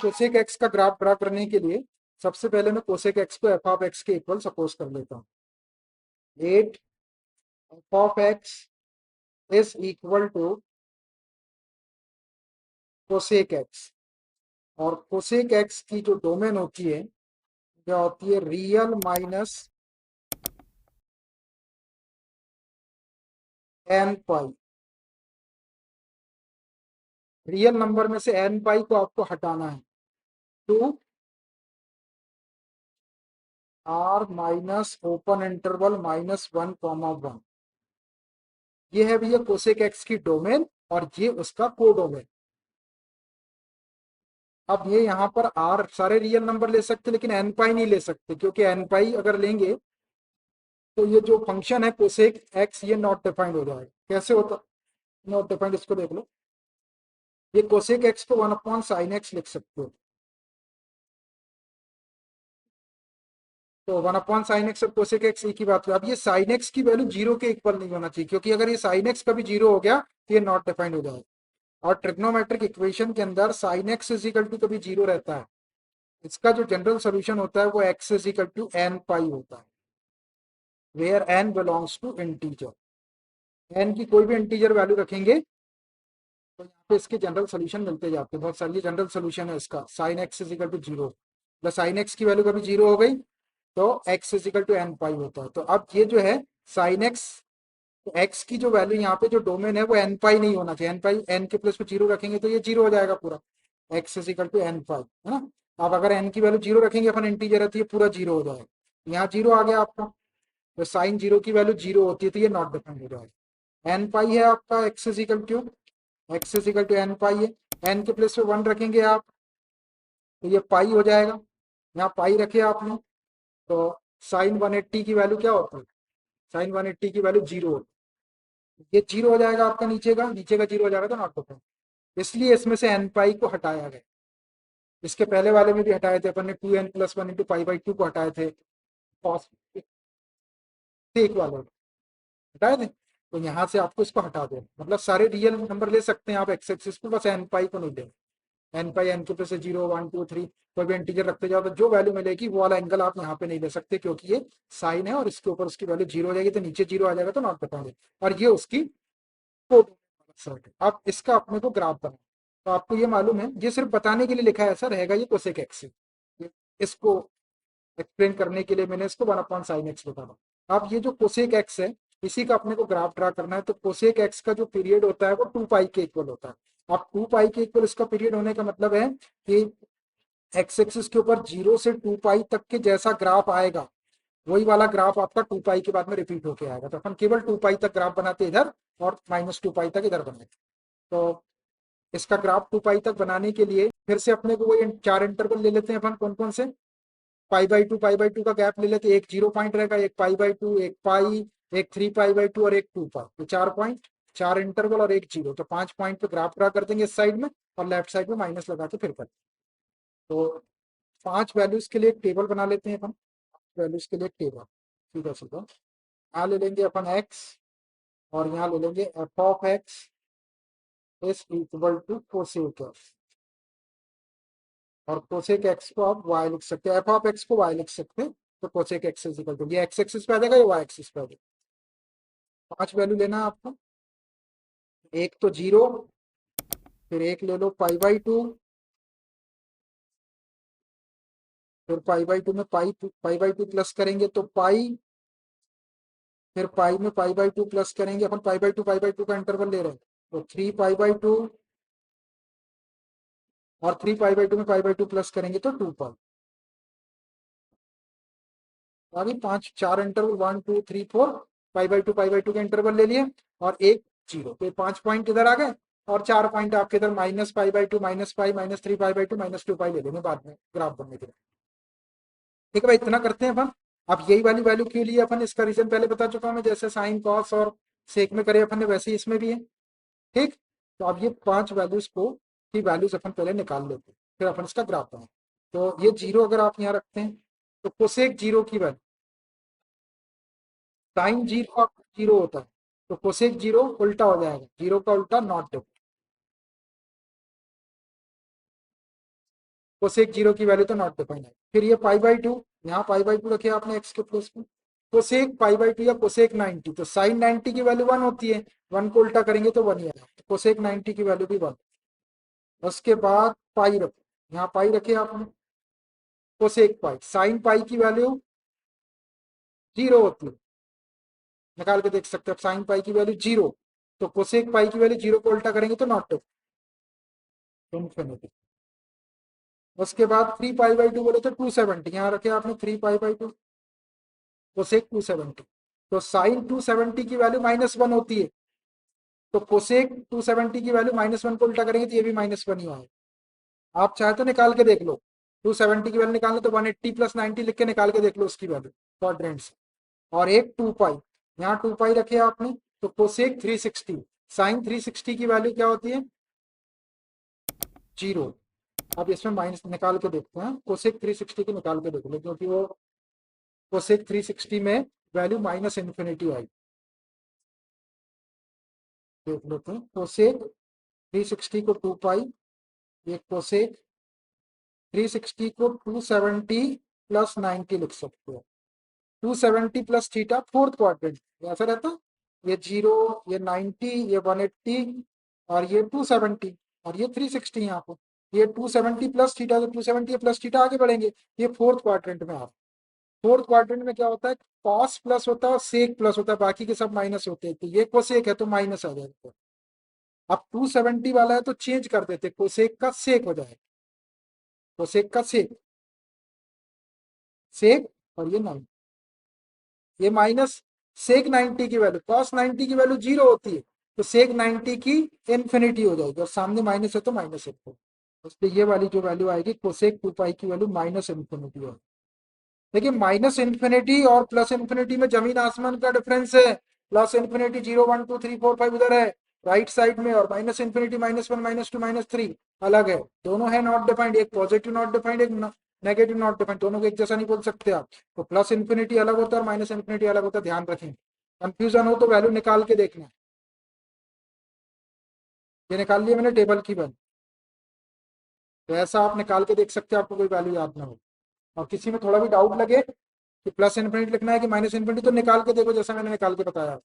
Cosec x का graph draw करने के लिए सबसे पहले मैं कोसेक एक्स को एफ ऑफ एक्स के इक्वल सपोज कर लेता हूँ। 8 f of x is equal to cosec x, और कोसेक एक्स की जो डोमेन होती है क्या होती है, real minus n pi. Real number में से एन पाई को आपको हटाना है, to R minus open interval -1, ये है भैया कोसेक एक्स की डोमेन और ये उसका कोडोमेन। अब ये यहाँ पर आर सारे रियल नंबर ले सकते लेकिन एन पाई नहीं ले सकते, क्योंकि एन पाई अगर लेंगे तो ये जो फंक्शन है कोसेक एक्स ये नॉट डिफाइंड हो जाएगा। कैसे होता नॉट डिफाइंड, इसको देख लो। ये कोसेक एक्स को 1/sin x लिख सकते हो, तो 1/sin x और कोसेक एक्स एक ही बात है। अब ये sin x की वैल्यू जीरो के इक्वल नहीं होना चाहिए, क्योंकि अगर ये sin x कभी जीरो हो गया तो ये नॉट डिफाइंड हो जाएगा। और ट्रिग्नोमेट्रिक इक्वेशन के अंदर sin x is equal to कभी जीरो रहता है। इसका जो जनरल सोल्यूशन होता है वो x is equal to n pi होता है, where n belongs to integer. n की कोई भी इंटीजर वैल्यू रखेंगे तो यहाँ पे इसके जनरल सोल्यूशन मिलते जाते हैं। बहुत सारी जनरल सोल्यूशन है इसका, sin x is equal to zero, मतलब sin x की वैल्यू कभी जीरो हो गई तो x is equal to n pi होता है। तो अब ये जो है sin x, तो x की जो वैल्यू यहाँ पे जो डोमेन है वो n पाई नहीं होना चाहिए। n पाई n के प्लस पे जीरो रखेंगे तो ये जीरो हो जाएगा पूरा, x is equal to n pi, है ना। अब अगर n की वैल्यू जीरो रखेंगे अपन इंटीजर है तो ये पूरा जीरो हो जाएगा। यहाँ जीरो आ गया आपका, तो साइन जीरो की वैल्यू जीरो होती है तो ये नॉट डिफाइंड हो जाएगा। n पाई है आपका x is equal to n pi है, n के प्लस पे वन रखेंगे आप तो ये पाई हो जाएगा। यहाँ पाई रखे आपने तो साइन 180 की वैल्यू क्या होती है, साइन 180 की वैल्यू जीरो होती है। ये जीरो हो जाएगा आपका, नीचे का जीरो हो जाएगा तो नॉट डिफाइंड, इसलिए इसमें से एन पाई को हटाया गया। इसके पहले वाले में भी हटाए थे अपन ने, 2n+1 into pi by to को हटाए थे, एक वाले हटाए थे। तो यहाँ से आपको इसको हटा दो, मतलब सारे रियल नंबर ले सकते हैं आप एक्स एक्सिस को, बस एन पाई को नहीं देना। एन पाई एन के प्लस 0, 1, 2, 3 कोई भी इंटीजर रखते जाओ तो जो वैल्यू मिलेगी वो वाला एंगल आप यहाँ पे नहीं ले सकते, क्योंकि ये साइन है और इसके ऊपर उसकी वैल्यू जीरो हो जाएगी तो नीचे जीरो आ जाएगा तो नॉट बताओगे। और ये उसकी कोड। अब इसका अपने को ग्राफ बना, तो आपको ये मालूम है ये सिर्फ बताने के लिए लिखा है, ऐसा रहेगा ये कोसेक एक्स है। इसको एक्सप्लेन करने के लिए मैंने इसको 1/sin x बताया। अब ये जो कोसेक एक्स है इसी का अपने को ग्राफ ड्रा करना है, तो कोसेक एक्स का जो पीरियड होता है वो 2 पाई के इक्वल होता है। अब 2 पाई के इक्वल इसका पीरियड होने का मतलब है कि एक्स एक्सिस के ऊपर 0 से 2 पाई तक के जैसा ग्राफ आएगा वही वाला ग्राफ आपका 2 पाई के बाद में रिपीट होके आएगा। तो अपन केवल 2 पाई तक ग्राफ बनाते इधर और -2 पाई तक इधर बनाते। तो इसका ग्राफ 2 पाई तक बनाने के लिए फिर से अपने को वही चार इंटरवल ले लेते हैं अपन, कौन कौन से, पाई बाई टू का गैप ले लेते, एक 0 पॉइंट रहेगा, एक पाई बाई टू, एक पाई, एक 3 पाई बाई टू और एक 2 पाई, तो 4 पॉइंट, 4 इंटरवल और एक जीरो, तो 5 पॉइंट पे ग्राफ ड्रा कर देंगे इस साइड में और लेफ्ट साइड में माइनस लगा के फिर कर। तो 5 वैल्यूज के लिए एक टेबल बना लेते हैं अपन, वैल्यूज के लिए एक टेबल, ठीक है सीधा। यहाँ ले लेंगे अपन एक्स और यहाँ ले लेंगे f of x is equal to cosec x, और कोसेक एक्स को आप वाई लिख सकते हैं, एफ ऑफ एक्स को वाई लिख सकते हैं। तो cosec x is equal to ये एक्स एक्सिस पे आ जाएगा, ये वाई एक्सिस पे आ जाएगा। 5 वैल्यू लेना है आपको, एक तो जीरो, फिर एक ले लो पाई बाई टू, फिर पाई बाई टू में पाई बाई टू प्लस करेंगे तो पाई, फिर पाई में पाई बाई टू प्लस करेंगे, अपन पाई बाई टू का इंटरवल ले रहे हैं तो 3 पाई बाई टू, और 3 पाई बाई टू में पाई बाई टू प्लस करेंगे तो 2 पाई। आगे 5 4 इंटरवल 1, 2, 3, 4, पाई बाई टू के इंटरवल ले लिए और एक जीरो, तो 5 पॉइंट इधर आ गए और 4 पॉइंट आपके इधर -पाई by to, -pi, -3 pi by to, -2 पाई ले लेंगे बाद में ग्राफ बनने के लिए। ठीक है भाई, इतना करते हैं अपन। अब यही वाली वैल्यू क्यों लिए अपन, इसका रीजन पहले बता चुका हूं मैं, जैसे साइन कॉस और सेक में करे अपन ने वैसे ही इसमें भी है। ठीक, तो अब ये 5 वैल्यूज को की वैल्यूज अपन पहले निकाल लेते हैं, फिर अपन इसका ग्राफ बनाए। तो ये जीरो अगर आप यहाँ रखते हैं तो कोसेक जीरो की वैल्यू, साइन जीरो आपका जीरो होता है तो कोसेक जीरो उल्टा हो जाएगा, जीरो का उल्टा नॉट। कोसेक जीरो की वैल्यू तो नॉट डिफाइंड है। फिर ये पाई बाई टू, यहाँ पाई बाई टू रखे आपने एक्स के प्लेस में, कोसेक पाई बाई टू या कोसेक 90, तो साइन 90 की वैल्यू 1 होती है, 1 को उल्टा करेंगे तो 1 ही आएगा, तो कोसेक 90 की वैल्यू भी 1। उसके बाद पाई रखो, यहाँ पाई रखे आपने, कोसेक पाई, साइन पाई की वैल्यू 0 होती है, निकाल के देख सकते हैं, साइन पाई की वैल्यू 0, तो कोसेक पाई की वैल्यू 0 को उल्टा करेंगे तो नॉट इन्फिनिटी। उसके बाद 3 पाई बाई टू बोले तो 270, यहाँ रखे आपने 3 पाई बाई टू, कोसेक 270, तो साइन 270 की वैल्यू -1 होती है, तो कोसेक 270 की वैल्यू -1 को उल्टा करेंगे तो ये भी -1 ही आएगा। आप चाहे तो निकाल के देख लो, 270 की वैल्यू निकालना तो 180 + 90 लिख के निकाल के देख लो उसकी वैल्यू क्वाड्रेंट से। और एक 2 पाई, यहाँ 2 पाई रखे आपने, तो कोसेक 360, साइन 360 की वैल्यू क्या होती है 0। अब इसमें माइनस निकाल के देखते हैं, कोसेक 360 की निकाल के देख लो, क्योंकि वो कोसेक 360 में वैल्यू -इन्फिनिटी आई। देख लेते हैं, कोसेक 360 को 2 पाई, ये कोसेक 360 को 270 + 90 लिख सकते हो, 270 + थीटा फोर्थ क्वाड्रेंट ऐसा रहता, ये 0, ये 90, ये 180 और ये 270 और ये 360, यहाँ पर ये 270 + थीटा, तो 270 + थीटा आगे बढ़ेंगे, ये फोर्थ क्वाड्रेंट में आप, फोर्थ क्वाड्रेंट में क्या होता है, कॉस प्लस होता है और सेक प्लस होता है, बाकी के सब माइनस होते हैं, तो ये कोसेक है तो माइनस आ जाएगा। अब 270 वाला है तो चेंज कर देते, कोसेक का सेक हो जाएगा, कोसेक का सेक, सेक, और ये 90, ये माइनस सेक 90 की वैल्यू, कॉस 90 की वैल्यू 0 होती है, तो सेक 90 की इन्फिनिटी हो जाएगी, और सामने माइनस है तो माइनस है, इसलिए ये वाली जो वैल्यू आएगी कोसेक 2 पाई की वैल्यू -इन्फिनिटी होगी। देखिए -इन्फिनिटी और +इन्फिनिटी में जमीन आसमान का डिफरेंस है, +इन्फिनिटी 0 1 2 3 4 5 उधर है राइट साइड में, और -इन्फिनिटी -1 -2 -3 अलग है, दोनों है नॉट डिफाइंड, एक पॉजिटिव नॉट डिफाइंड, एक नेगेटिव नॉट डिफाइंड, दोनों को एक जैसा नहीं बोल सकते आप, तो +इन्फिनिटी अलग होता है और -इन्फिनिटी अलग होता है, ध्यान रखें, कंफ्यूजन हो तो वैल्यू निकाल के देखना। ये निकाल लिया मैंने टेबल की वैल्यू, तो ऐसा आप निकाल के देख सकते हैं, आपको कोई वैल्यू याद ना हो, और किसी में थोड़ा भी डाउट लगे कि +इन्फिनिटी लिखना है कि -इन्फिनिटी, तो निकाल के देखो जैसा मैंने निकाल के बताया।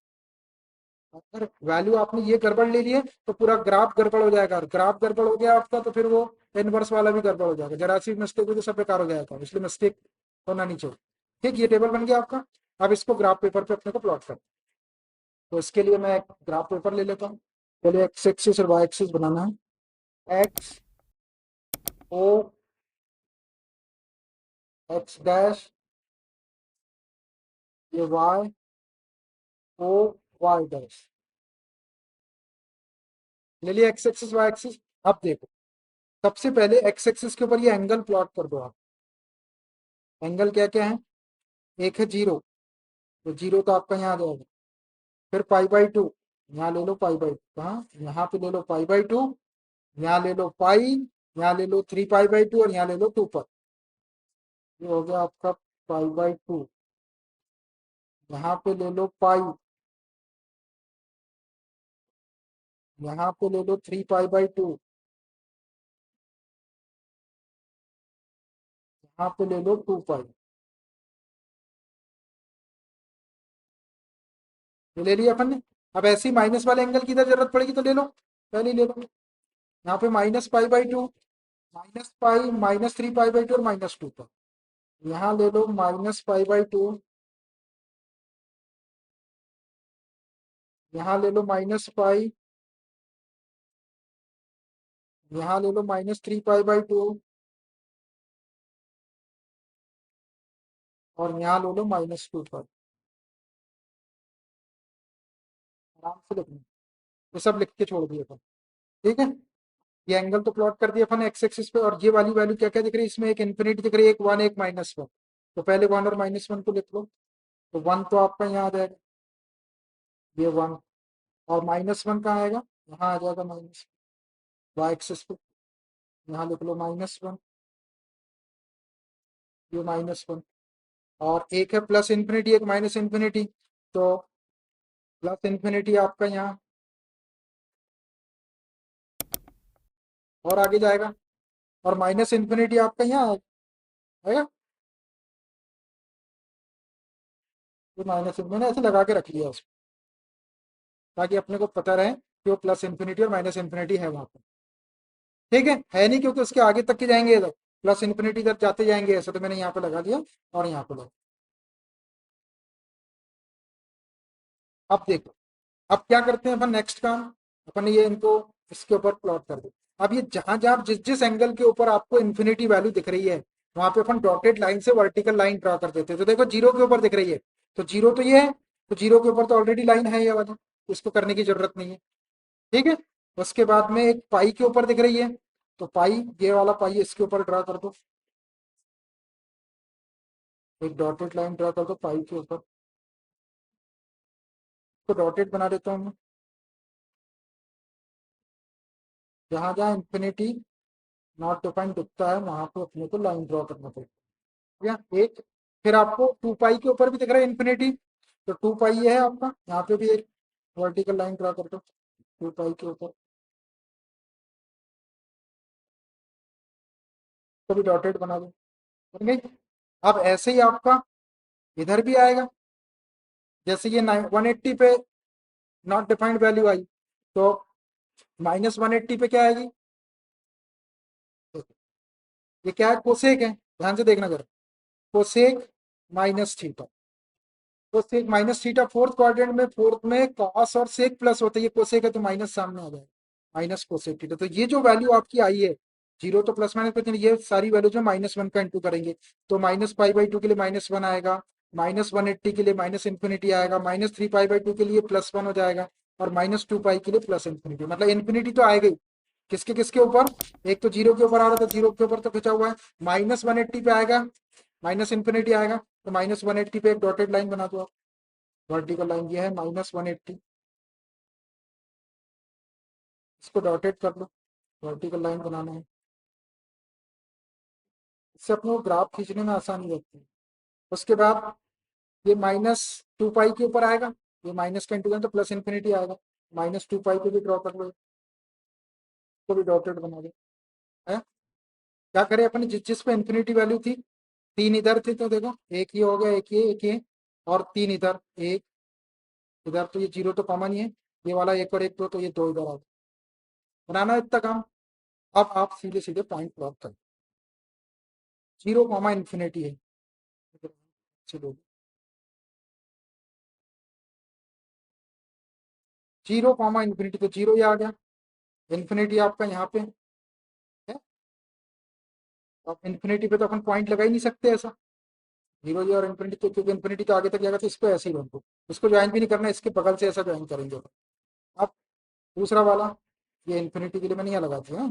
अगर वैल्यू आपने ये गड़बड़ ले लिए तो पूरा ग्राफ गड़बड़ हो जाएगा, और ग्राफ गड़बड़ हो गया आपका तो फिर वो इनवर्स वाला भी गड़बड़ हो जाएगा, जरा सी मिस्टेक हो तो सब बेकार हो जाएगा, इसलिए मिस्टेक होना नहीं चाहिए। ठीक, ये टेबल बन गया आपका, अब इसको ग्राफ पेपर पे अपने को प्लॉट कर, तो इसके लिए मैं एक ग्राफ पेपर ले लेता हूँ, पहले एक्स एक्सिस और वाई एक्सिस बनाना है, एक्स ओ एक्स डैश, ये वाई ओ वाई डैश, ले लिया एक्स एक्सिस वाई एक्सिस। अब देखो, सबसे पहले एक्स एक्सिस के ऊपर ये एंगल प्लॉट कर दो आप, एंगल क्या क्या है, एक है 0, तो 0 तो आपका यहाँ आ जाएगा, फिर π/2, यहाँ ले लो π/2, कहाँ, यहाँ पे ले लो π/2, यहाँ ले लो पाई, यहाँ ले लो 3π/2 और यहाँ ले लो 2 पर, ये हो गया आपका π/2, यहाँ पे ले लो पाई, यहाँ पे ले लो 3π/2, यहाँ पे ले लो 2 पाई, ये ले लिया अपन ने। अब ऐसे ही माइनस वाले एंगल की इधर जरूरत पड़ेगी तो ले लो, पहले ही ले लो, यहाँ पे -π/2, -π, -3π/2 और -2 पर, यहाँ ले लो -π/2, यहाँ ले लो -π, यहाँ ले लो -3π/2 और यहाँ ले लो -2 पर, आराम से लिखना, ये सब लिख के छोड़ दिए अपन। ठीक है, ये एंगल तो प्लॉट कर दिया अपन एक्स एक्सिस पे, और ये वाली वैल्यू क्या क्या दिख रही है इसमें, एक इन्फिनिटी दिख रही है, एक 1 एक -1, तो पहले 1 और -1 को लिख लो, तो 1 तो आपका यहाँ आ जाएगा, ये 1, और -1 कहाँ आएगा, यहाँ आ जाएगा माइनस, वाई एक्सिस पे, यहाँ लिख लो -1, ये -1, और एक है +इन्फिनिटी एक -इन्फिनिटी, तो +इन्फिनिटी आपका यहाँ और आगे जाएगा, और माइनस इन्फिनिटी आपका यहाँ आएगा। तो माइनस मैंने ऐसे लगा के रख लिया उसको, ताकि अपने को पता रहे कि वो प्लस इन्फिनिटी और माइनस इन्फिनिटी है वहां पर। ठीक है नहीं, क्योंकि उसके आगे तक के जाएंगे इधर, प्लस इन्फिनिटी तक जाते जाएंगे ऐसे, तो मैंने यहाँ पे लगा दिया और यहाँ पे लगा। अब देखो, अब क्या करते हैं अपन नेक्स्ट काम, अपन ये इनको इसके ऊपर प्लॉट कर दो। अब ये जहां जहां जिस जिस एंगल के ऊपर आपको इन्फिनिटी वैल्यू दिख रही है, वहां पे अपन डॉटेड लाइन से वर्टिकल लाइन ड्रा कर देते हैं। तो देखो जीरो के ऊपर दिख रही है, तो जीरो तो ये है, तो जीरो के ऊपर तो ऑलरेडी लाइन है ये वाली, इसको करने की जरूरत नहीं है। ठीक है, उसके बाद में एक पाई के ऊपर दिख रही है, तो पाई, ये वाला पाई इसके ऊपर ड्रा कर दो, एक डॉटेड लाइन ड्रा कर दो पाई के ऊपर, तो डॉटेड बना देता हूँ मैं। जहां जहां इन्फिनिटी नॉट डिफाइंड दिखता है वहां पे अपने को लाइन ड्रॉ करना पड़ेगा। या एक, फिर आपको टू पाई के ऊपर भी दिख रहा है इन्फिनिटी, तो टू पाई ये है आपका, यहाँ पे भी एक वर्टिकल लाइन ड्रा कर दो टू पाई के ऊपर, तो भी डॉटेड बना दो, बन गई। अब ऐसे ही आपका इधर भी आएगा, जैसे ये 180 पे नॉट डिफाइंड वैल्यू आई, तो माइनस 180 पे क्या आएगी, ये क्या है, कोसेक है, ध्यान से देखना जरा, cosec minus theta. Cosec minus theta fourth quadrant में, फोर्थ में कॉस और सेक प्लस होता है, ये कोसेक है तो माइनस सामने आ जाएगा, माइनस कोसेक थीटा। तो ये जो वैल्यू आपकी आई है, जीरो तो प्लस माइनस कुछ नहीं, ये सारी वैल्यू जो माइनस वन का इंटू करेंगे, तो माइनस पाई बाई टू के लिए माइनस वन आएगा, माइनस 180 के लिए माइनस इन्फिनिटी आएगा, minus three pi by to के लिए प्लस वन हो जाएगा, और माइनस टू पाई के लिए प्लस इन्फिनिटी। मतलब इन्फिनिटी तो आएगा ही, किसके किसके ऊपर, एक तो जीरो के ऊपर आ रहा था, जीरो के ऊपर तो खिंचा हुआ है, माइनस 180 पे आएगा, माइनस इन्फिनिटी आएगा, तो माइनस 180 पे एक डॉटेड लाइन बना दो आप, वर्टिकल लाइन ये है -180, इसको डॉटेड कर लो, वर्टिकल लाइन बनाना है, इससे अपने को ग्राफ खींचने में आसानी रहती है। उसके बाद ये माइनस टू पाई के ऊपर आएगा, ये माइनस का इंटू तो प्लस इन्फिनिटी आएगा, माइनस टू पाई को भी ड्रॉ कर लो, इसको भी डॉटेड बना दो है। क्या करें अपने, जिस जिस पे इन्फिनिटी वैल्यू थी, तीन इधर थी, तो देखो एक ये हो गया, एक ये और तीन इधर, एक इधर, तो ये जीरो तो कॉमन ही है, ये वाला एक और एक दो, तो ये दो इधर आ गए, बनाना है इतना काम। अब आप सीधे सीधे पॉइंट प्लॉट कर, जीरो कॉमा इन्फिनिटी है, चलो जीरो कॉमा इन्फिनिटी, तो जीरो ये आ गया, इन्फिनिटी आपका यहाँ पे है, अब इन्फिनिटी पे तो अपन पॉइंट लगा ही नहीं सकते ऐसा, जीरो ये और इन्फिनिटी, तो क्योंकि इन्फिनिटी तो आगे तक जाएगा, तो इसको ऐसे ही रखो, इसको ज्वाइन भी नहीं करना, इसके बगल से ऐसा ज्वाइन करेंगे। अब दूसरा वाला, ये इन्फिनिटी के लिए मैंने यहाँ लगा दिया,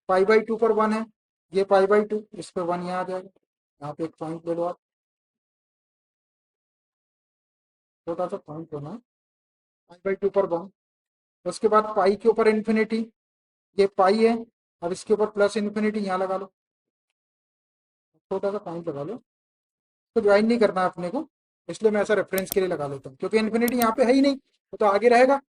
पाई बाई टू पर वन है, ये पाई बाई टू, इस पर वन यहाँ आ जाएगा, यहाँ पे एक पॉइंट ले लो आप, छोटा सा पॉइंट लेना है, पाई बाई टू पर वन। उसके बाद पाई के ऊपर इन्फिनिटी, ये पाई है, अब इसके ऊपर प्लस इन्फिनिटी यहाँ लगा लो, छोटा सा पॉइंट लगा लो, तो ज्वाइन नहीं करना अपने को, इसलिए मैं ऐसा रेफरेंस के लिए लगा लेता हूँ, क्योंकि इन्फिनिटी यहाँ पे है ही नहीं, वो तो आगे रहेगा।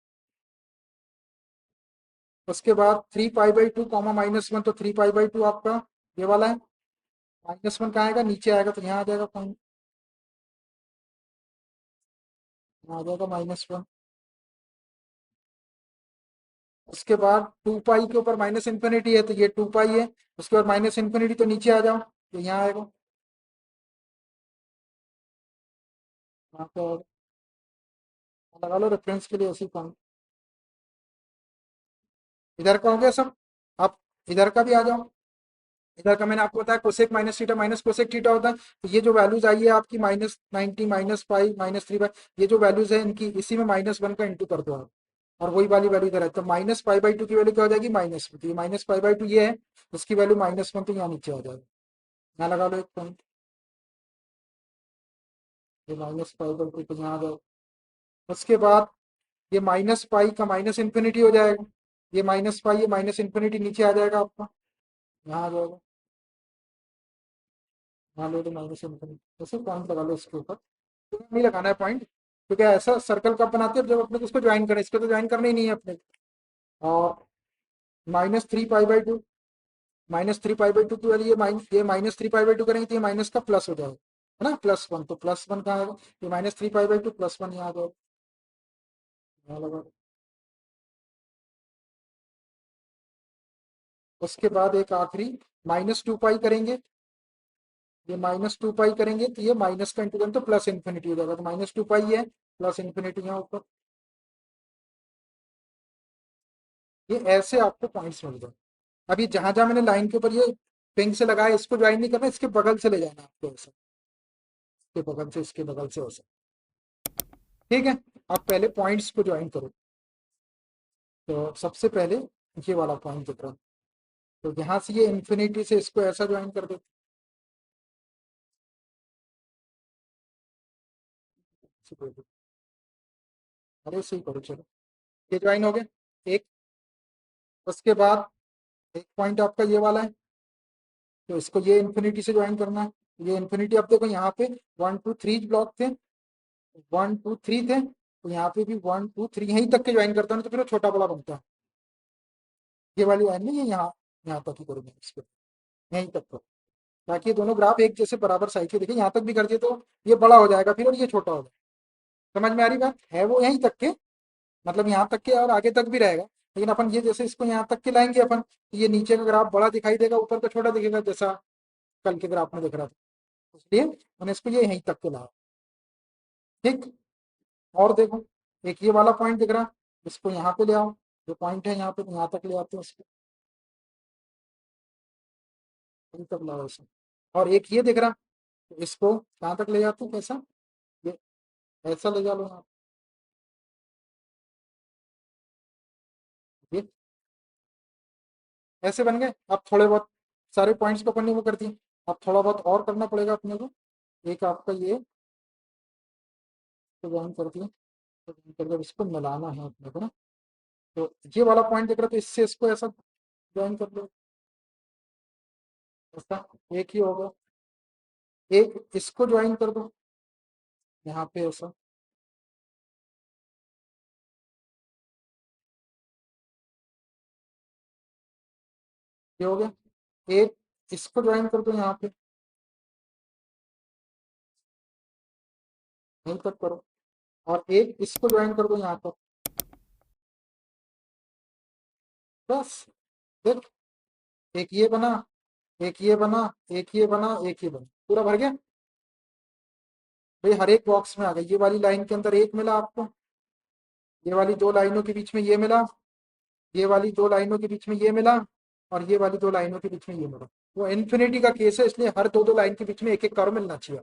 उसके बाद three pi by two comma minus one, तो थ्री पाई बाई टू आपका ये वाला है, माइनस वन कहाँ आएगा, नीचे आएगा, तो यहाँ आ जाएगा पॉइंट, यहाँ आ जाएगा -1। उसके बाद टू पाई के ऊपर माइनस इन्फिनिटी है, तो ये टू पाई है, उसके बाद माइनस इन्फिनिटी, तो नीचे आ जाओ, तो यहाँ आएगा, यहाँ पे आएगा, लगा लो रेफरेंस के लिए ऐसी पॉइंट। इधर का हो गया सब, अब इधर का भी आ जाओ, इधर का मैंने आपको बताया cosec minus theta minus cosec theta होता है, तो ये जो वैल्यूज आई है आपकी -90 -5 -3, ये जो वैल्यूज है इनकी, इसी में -1 का इंटू कर दो आप, और वही वाली वैल्यू इधर है, तो माइनस पाई बाई टू की वैल्यू क्या हो जाएगी, माइनस, तो ये माइनस पाई बाई टू ये है, उसकी वैल्यू -1, तो यहाँ नीचे आ जाएगा, यहाँ लगा लो एक पॉइंट, ये माइनस पाई बाई टू तो यहाँ आ जाएगा। उसके बाद ये माइनस पाई का माइनस इन्फिनिटी हो जाएगा, ये माइनस पाई, ये माइनस इन्फिनिटी नीचे आ जाएगा आपका, यहाँ आ जाएगा, यहाँ लो तो माइनस इन्फिनिटी, ऐसे पॉइंट लगा लो इसके ऊपर, तो नहीं लगाना है पॉइंट, क्योंकि ऐसा सर्कल कब बनाते हैं जब अपने को इसको ज्वाइन करें, इसको तो ज्वाइन करना ही नहीं है अपने। और -3 पाई बाई टू, -3 पाई/2 की वैल्यू ये -3 पाई/2 करेंगे तो ये माइनस का प्लस हो जाएगा, है ना, +1, तो +1 कहाँ आएगा, ये -3 पाई/2 +1 यहाँ आ जाएगा, यहाँ लगा। उसके बाद एक आखिरी -2 पाई करेंगे, ये -2 पाई करेंगे तो ये माइनस का इंटीग्रल तो प्लस इन्फिनिटी हो जाएगा, तो -2 पाई है प्लस इन्फिनिटी यहाँ ऊपर। ये ऐसे आपको पॉइंट्स मिल जाए। अभी जहां जहां मैंने लाइन के ऊपर ये पिंक से लगाया, इसको ज्वाइन नहीं करना, इसके बगल से ले जाना आपको ऐसा, इसके बगल से, इसके बगल से ऐसा, ठीक है। आप पहले पॉइंट्स को ज्वाइन करो। तो सबसे पहले ये वाला पॉइंट दिख रहा है, तो यहाँ से ये इन्फिनिटी से इसको ऐसा ज्वाइन कर दो, अरे सही करो, चलो ये ज्वाइन हो गया एक। उसके बाद एक पॉइंट आपका ये वाला है, तो इसको ये इन्फिनिटी से ज्वाइन करना है। ये इन्फिनिटी, अब देखो यहाँ पे 1 2 3 ब्लॉक थे, 1 2 3 थे, तो यहाँ पे भी 1 2 3 यहीं तक के ज्वाइन करता हूँ, तो फिर वो छोटा बड़ा बनता है। ये वाली लाइन में ये यहाँ तक ही करूँगा इसको, यहीं तक करो, ताकि ये दोनों ग्राफ एक जैसे बराबर साइज के दिखे। यहाँ तक भी कर दिए तो ये बड़ा हो जाएगा फिर, और ये छोटा हो जाएगा। समझ में आ रही बात है, वो यहीं तक के, मतलब यहाँ तक के और आगे तक भी रहेगा, लेकिन अपन ये जैसे इसको यहाँ तक के लाएंगे अपन, तो ये नीचे का ग्राफ बड़ा दिखाई देगा, ऊपर का छोटा दिखेगा, जैसा कल के ग्राफ में दिख रहा था। इसलिए मैंने इसको ये यहीं तक के लाया, ठीक। और देखो, एक ये वाला पॉइंट दिख रहा है, इसको यहाँ पे ले आओ, जो पॉइंट है यहाँ पे, यहाँ तक ले आते हैं इसको, यहीं तक लाओ इसे। और एक ये दिख रहा, तो इसको कहाँ तक ले जाते हो, कैसा, ये ऐसा ले जा लो यहाँ, ये ऐसे बन गए। अब थोड़े बहुत सारे पॉइंट्स को अपन ने वो कर दिए, अब थोड़ा बहुत और करना पड़ेगा अपने को। एक आपका ये ज्वाइन कर दिया, तो join करके इसको मिलाना है अपने को ना, तो ये वाला पॉइंट दिख रहा है, तो इससे इसको ऐसा ज्वाइन कर लो, ऐसा एक ही होगा। एक इसको ज्वाइन कर दो यहाँ पे ऐसा, ये हो गया। एक इसको ज्वाइन कर दो यहाँ पे, यहीं तक करो। और एक इसको ज्वाइन कर दो यहाँ पर, बस देख, एक ये बना, एक ये बना, एक ये बना, एक ये बना, पूरा भर गया भाई, हर एक बॉक्स में आ गया। ये वाली लाइन के अंदर एक मिला आपको, ये वाली दो लाइनों के बीच में ये मिला, ये वाली दो लाइनों के बीच में ये मिला, और ये वाली दो लाइनों के बीच में ये मिला। वो इन्फिनिटी का केस है, इसलिए हर दो दो लाइन के बीच में एक एक कर्व मिलना चाहिए।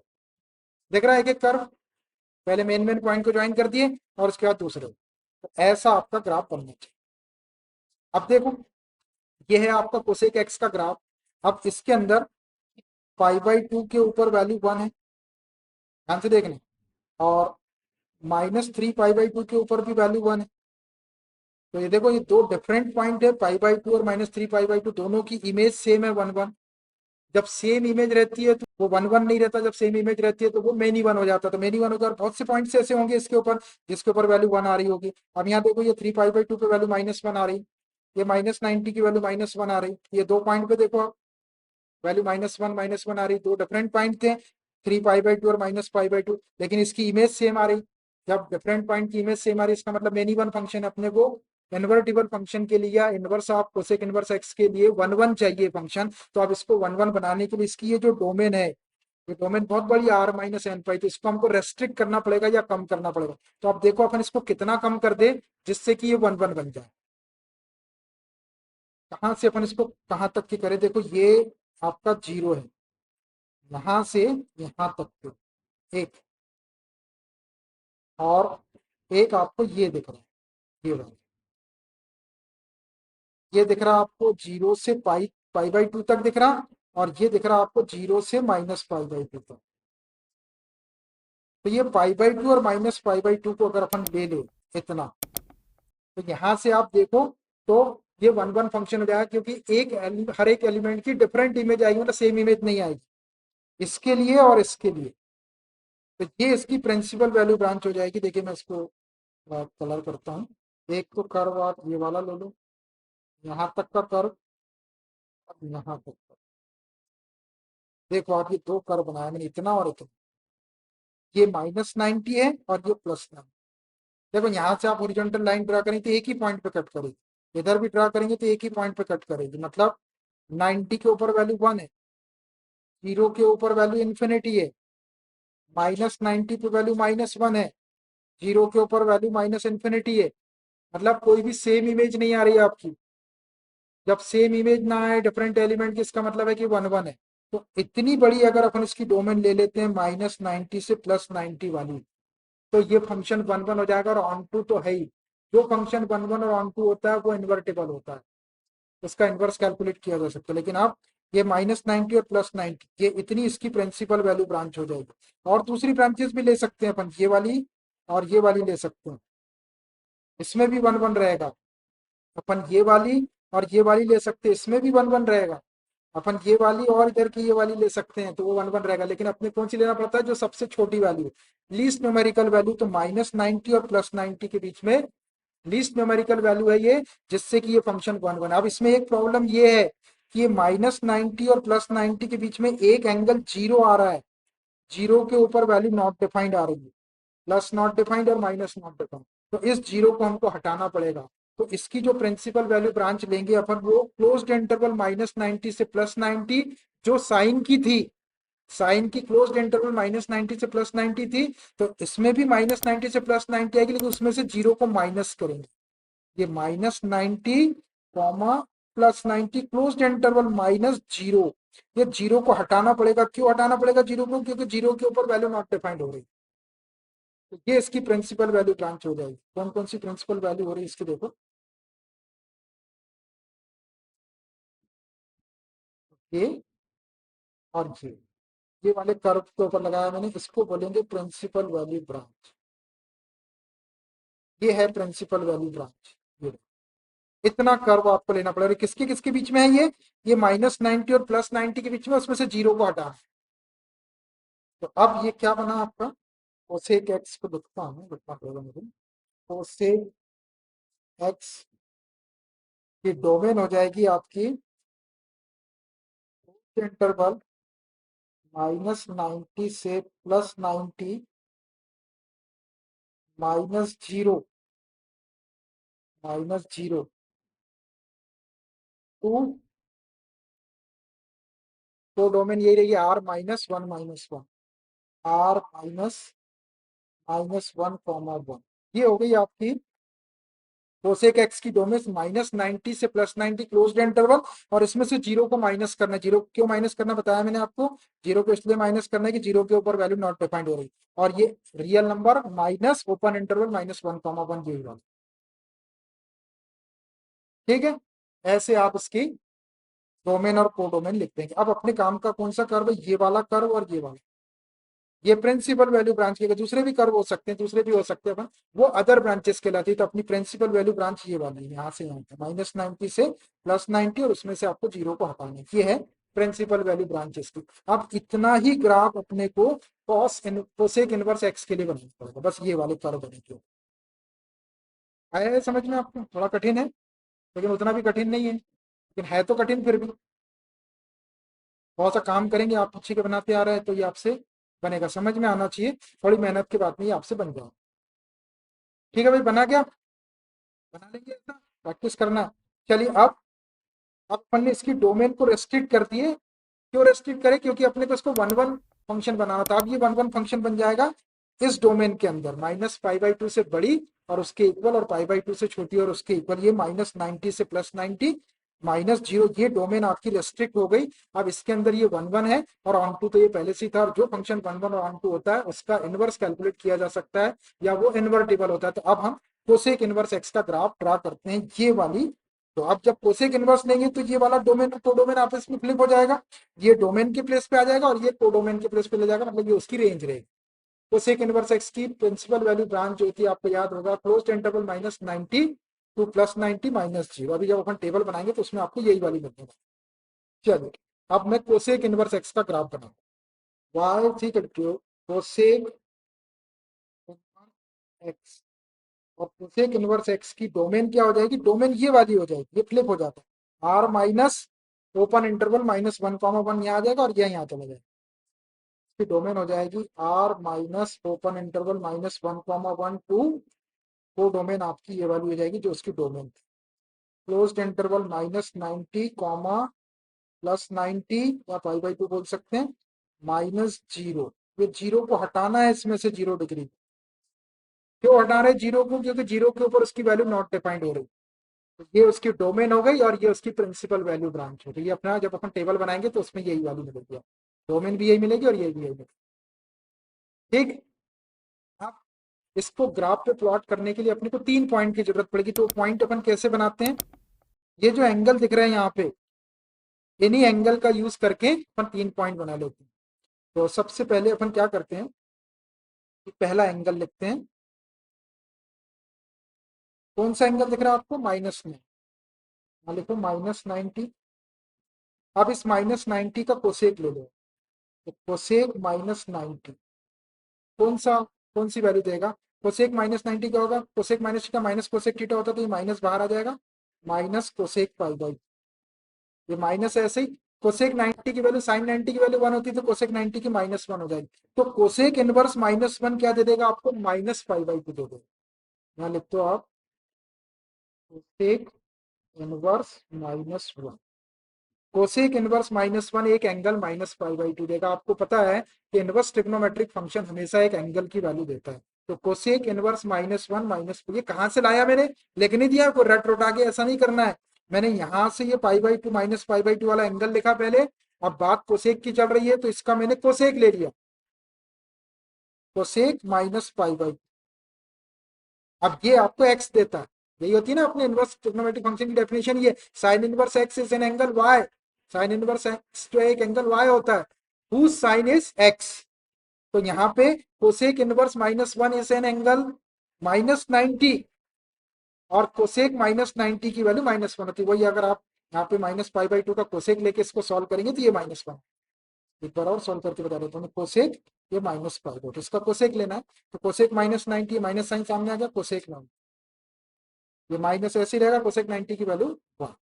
देख रहा है एक एक कर्व, पहले मेन मेन पॉइंट को ज्वाइन कर दिए और उसके बाद दूसरे, तो ऐसा आपका ग्राफ बनना चाहिए। अब देखो, ये है आपका कोसेक एक्स का ग्राफ। अब इसके अंदर पाई/2 के ऊपर वैल्यू 1 है, ध्यान से देखने, और -3 पाई/2 के ऊपर भी वैल्यू 1 है। तो ये देखो, ये दो डिफरेंट पॉइंट है, पाई/2 और -3 पाई/2, दोनों की इमेज सेम है 1 1। जब सेम इमेज रहती है तो वो 1 1 नहीं रहता, जब सेम इमेज रहती है तो वो मेनी वन हो जाता है। तो मेनी वन होगा, और बहुत से पॉइंट्स ऐसे होंगे इसके ऊपर जिसके ऊपर वैल्यू 1 आ रही होगी। अब यहाँ देखो, ये 3 पाई/2 पे वैल्यू -1 आ रही, ये -90 की वैल्यू -1 आ रही, ये दो पॉइंट पे देखो आप, वैल्यू -1 आ रही, दो डिफरेंट पॉइंट थे, 3 पाई/2 और -पाई/2, लेकिन इसकी इमेज सेम आ रही। जब डिफरेंट पॉइंट की इमेज सेम आ रही, इसका मतलब मेनी वन फंक्शन अपने को इन्वर्टिबल फंक्शन के लिए, या inverse of cosec inverse x के लिए 1 1 चाहिए फंक्शन। तो अब इसको 1 1 बनाने के लिए इसकी ये जो डोमेन है, ये डोमेन बहुत बड़ी R-n पाई, तो इसको हमको रेस्ट्रिक्ट करना पड़ेगा या कम करना पड़ेगा। तो अब देखो, अपन इसको कितना कम कर दे जिससे कि ये 1 1 बन जाए। कहाँ से अपन इसको कहाँ तक की करें, देखो ये आपका 0 है, यहां से यहां तक के एक, और एक आपको ये दिख रहा है, ये वाला, ये दिख रहा है आपको 0 से पाई/2 तक दिख रहा, और ये दिख रहा है आपको 0 से -पाई/2 तक। तो ये पाई/2 और -पाई/2 को अगर अपन ले ले इतना, तो यहां से आप देखो, तो ये 1 1 फंक्शन हो जाएगा, क्योंकि हर एक एलिमेंट की डिफरेंट इमेज आएगी, मतलब सेम इमेज नहीं आएगी, इसके लिए और इसके लिए। तो ये इसकी प्रिंसिपल वैल्यू ब्रांच हो जाएगी। देखिए मैं इसको कलर करता हूँ। एक तो कर्व आप ये वाला ले लो, यहाँ तक का कर्व, अब यहाँ तक देखो, आप ये दो कर्व बनाया मैंने, इतना और इतना, ये -90 है और ये +90। देखो यहाँ से आप हॉरिजॉन्टल लाइन ड्रा करेंगे तो एक ही पॉइंट पे कट करेगी, इधर भी ड्रा करेंगे तो एक ही पॉइंट पे कट करेगी, मतलब 90 के ऊपर वैल्यू 1 है, 0 के ऊपर वैल्यू इन्फिनिटी है, -90 पे वैल्यू -1 है, 0 के ऊपर वैल्यू माइनस इन्फिनिटी है। मतलब कोई भी सेम इमेज नहीं आ रही है आपकी। जब सेम इमेज ना आए डिफरेंट एलिमेंट की, इसका मतलब है कि 1 1 है। तो इतनी बड़ी अगर अपन इसकी डोमेन ले लेते हैं -90 से +90 वाली, तो ये फंक्शन 1 1 हो जाएगा, और ऑन टू तो है ही। जो फंक्शन 1 1 और ऑन टू होता है वो इन्वर्टेबल होता है, उसका इन्वर्स कैलकुलेट किया जा सकता है। लेकिन अब ये -90 और +90, ये इतनी इसकी प्रिंसिपल वैल्यू ब्रांच हो जाएगी। और दूसरी ब्रांचेस भी ले सकते हैं अपन, ये वाली और ये वाली ले सकते हैं, इसमें भी 1 1 रहेगा। अपन ये वाली और ये वाली ले सकते हैं, इसमें भी 1 1 रहेगा। अपन ये वाली और इधर की ये वाली ले सकते हैं, तो वो 1 1 रहेगा। लेकिन अपने कौन सी लेना पड़ता है, जो सबसे छोटी वैल्यू, लीस्ट न्यूमेरिकल वैल्यू। तो -90 और +90 के बीच में लीस्ट न्यूमेरिकल वैल्यू है ये, जिससे कि ये फंक्शन 1 1। अब इसमें एक प्रॉब्लम ये है कि ये -90 और +90 के बीच में एक एंगल 0 आ रहा है, 0 के ऊपर वैल्यू नॉट डिफाइंड आ रही है, प्लस नॉट डिफाइंड और माइनस नॉट डिफाइंड। तो इस 0 को हमको हटाना पड़ेगा। तो इसकी जो प्रिंसिपल वैल्यू ब्रांच लेंगे अपन, वो क्लोज्ड इंटरवल -90 से +90, जो साइन की थी, साइन की क्लोज्ड इंटरवल -90 से +90 थी, तो इसमें भी -90 से +90 आएगी, लेकिन उसमें से 0 को माइनस करेंगे। ये -90 कॉमा +90 क्लोज्ड इंटरवल -0, ये 0 को हटाना पड़ेगा। क्यों हटाना पड़ेगा 0 को, क्योंकि 0 के ऊपर वैल्यू नॉट डिफाइंड हो रही। तो ये इसकी प्रिंसिपल वैल्यू ब्रांच हो जाएगी। कौन कौन सी प्रिंसिपल वैल्यू हो रही है इसकी देखो, ये और ये वाले कर्व के ऊपर लगाया मैंने, इसको बोलेंगे प्रिंसिपल वैल्यू ब्रांच। ये है प्रिंसिपल वैल्यू ब्रांच। ये इतना कर्व आपको लेना पड़ेगा। किसके किसके बीच में है ये -90 और +90 के बीच में, उसमें से 0 को हटा। तो अब ये क्या बना आपका, कोसेक एक्स को लिखता हूँ, लिखना पड़ेगा मुझे। कोसेक एक्स की डोमेन हो जाएगी आपकी इंटरवल -90 से +90 -0 -0 टू, तो डोमेन यही रहेगी R -1 R -1 ये हो गई आपकी कोसेक एक्स की डोमेन। -90 से +90 क्लोज्ड इंटरवल, और इसमें से 0 को माइनस करना। 0 क्यों माइनस करना बताया मैंने आपको, 0 को इसलिए माइनस करना है कि 0 के ऊपर वैल्यू नॉट डिफाइंड हो रही, और ये real number minus open interval -1 यही वाला। ठीक है, ऐसे आप इसकी डोमेन और कोडोमेन लिख देंगे। अब अपने काम का कौन सा कर्व है, ये वाला कर्व और ये वाला, ये प्रिंसिपल वैल्यू ब्रांच के। दूसरे भी कर्व हो सकते हैं, दूसरे भी हो सकते हैं, वो अदर ब्रांचेस कहलाती है। तो अपनी प्रिंसिपल वैल्यू ब्रांच ये वाली है, यहाँ से यहाँ -90 से +90, और उसमें से आपको 0 को हटाना, ये है प्रिंसिपल वैल्यू ब्रांचेस की। अब इतना ही ग्राफ अपने को कोसेक इनवर्स एक्स के लिए बनाना पड़ेगा, बस ये वाले कर्व बनेंगे। आया है समझ में आपको, थोड़ा कठिन है लेकिन उतना भी कठिन नहीं है, लेकिन है तो कठिन फिर भी। बहुत सा काम करेंगे, आप अच्छी के बनाते आ रहे हैं तो ये आपसे बनेगा, समझ में आना चाहिए। थोड़ी मेहनत के बाद में ये आपसे बन जाए। ठीक है भाई, बना क्या, बना लेंगे ऐसा, प्रैक्टिस करना। चलिए अब अपन ने इसकी डोमेन को रेस्ट्रिक्ट कर दिए। क्यों रेस्ट्रिक्ट करें, क्योंकि अपने को इसको 1 1 फंक्शन बनाना था। अब ये 1 1 फंक्शन बन जाएगा इस डोमेन के अंदर, -π/2 से बड़ी और उसके इक्वल, और π/2 से छोटी और उसके इक्वल। ये -90 से +90 -0, ये डोमेन आपकी रेस्ट्रिक्ट हो गई। अब इसके अंदर ये 1 1 है, और ऑन टू तो ये पहले से ही था। और जो फंक्शन 1 1 और ऑन टू होता है उसका इनवर्स कैलकुलेट किया जा सकता है, या वो इन्वर्टेबल होता है। तो अब हम कोसेक इनवर्स एक्स का ग्राफ ड्रा करते हैं, ये वाली। तो अब जब कोसेक इनवर्स लेंगे तो ये वाला डोमेन और कोडोमेन आपस में फ्लिप हो जाएगा, ये डोमेन के प्लेस पे आ जाएगा और ये कोडोमेन के प्लेस पे ले जाएगा, मतलब ये उसकी रेंज रहेगी। कोसेक इनवर्स एक्स की प्रिंसिपल वैल्यू ब्रांच जो थी आपको याद होगा, क्लोज्ड इंटरवल -90 टू +90 -0। अभी जब अपन टेबल बनाएंगे तो उसमें आपको यही वाली मिलेगी। चलिए, अब मैं कोसेक इनवर्स एक्स का ग्राफ बनाऊँ, वाई ठीक है, कोसेक एक्स, और कोसेक इनवर्स एक्स की डोमेन क्या हो जाएगी, डोमेन ये वाली हो जाएगी, ये फ्लिप हो जाता है, R ओपन इंटरवल -1, 1 यहाँ आ जाएगा और यह यहाँ चला जाएगा। इसकी डोमेन हो जाएगी R minus open interval -1, 1 to, वो डोमेन आपकी ये वाली हो जाएगी जो उसकी डोमेन थी। क्लोज्ड इंटरवल -90 +90 या π/2 बोल सकते हैं, -0। ये जीरो को हटाना है इसमें से 0 डिग्री। क्यों हटा रहे जीरो को? क्योंकि जीरो के ऊपर उसकी वैल्यू नॉट डिफाइंड हो रही। तो ये उसकी डोमेन हो गई और ये उसकी प्रिंसिपल वैल्यू ब्रांच हो गई। अपना जब अपन टेबल बनाएंगे तो उसमें यही वैल्यू मिलेगी, डोमेन भी यही मिलेगी और यही भी यही मिलेगी। ठीक। अब इसको ग्राफ पे प्लॉट करने के लिए अपने को 3 पॉइंट की जरूरत पड़ेगी। तो पॉइंट अपन कैसे बनाते हैं? ये जो एंगल दिख रहे हैं यहाँ पे, इन्हीं एंगल का यूज करके अपन 3 पॉइंट बना लेते हैं। तो सबसे पहले अपन क्या करते हैं कि पहला एंगल लिखते हैं। कौन सा एंगल दिख रहा है आपको? माइनस में, लिखो -90। अब इस -90 का कोसेक ले लो। तो कोसेक -90 कौन सी वैल्यू देगा? कोसेक -90 क्या होगा? Cosec minus theta minus cosec theta होता, तो ये माइनस बाहर आ जाएगा, माइनस कोसेक π/2। ये माइनस ऐसे ही, कोसेक 90 की वैल्यू साइन 90 की वैल्यू 1 होती है, तो कोसेक 90 की -1 हो जाएगी। तो कोसेक इनवर्स -1 क्या दे देगा आपको? -π/2 दे देगा। यहाँ लिख दो आप, कोसेक इनवर्स -1। कोसेक इनवर्स -1 एक एंगल -π/2 देगा। आपको पता है कि इनवर्स ट्रिग्नोमेट्रिक फंक्शन हमेशा एक एंगल की वैल्यू देता है। तो कोसेक इनवर्स -1 ये कहां से लाया मैंने? लिख नहीं दिया, को रट रोटा के ऐसा नहीं करना है। मैंने यहां से ये π/2 -π/2 वाला एंगल लिखा पहले। अब बात कोसेक की चल रही है तो इसका मैंने कोसेक ले लिया, कोसेक -π/2। अब ये आपको एक्स देता है। यही होती है ना अपने इनवर्स ट्रिग्नोमेट्रिक फंक्शन की डेफिनेशन, ये sine inverse x is an angle y. Sine inverse x जो एक एंगल वाई होता है, हुज साइन इज एक्स। तो यहाँ पे cosec inverse -1 is an angle -90 और कोसेक -90 की वैल्यू -1 होती है। वही अगर आप यहाँ पे -π/2 का कोसेक लेके इसको सॉल्व करेंगे तो ये -1। एक बार और सॉल्व करके बता देता हूँ। कोसेक ये -π/2, इसका कोसेक लेना है। तो कोसेक -90, माइनस साइन सामने आ गया, कोसेक 90, ये माइनस ऐसे ही रहेगा, कोसेक 90 की वैल्यू 1।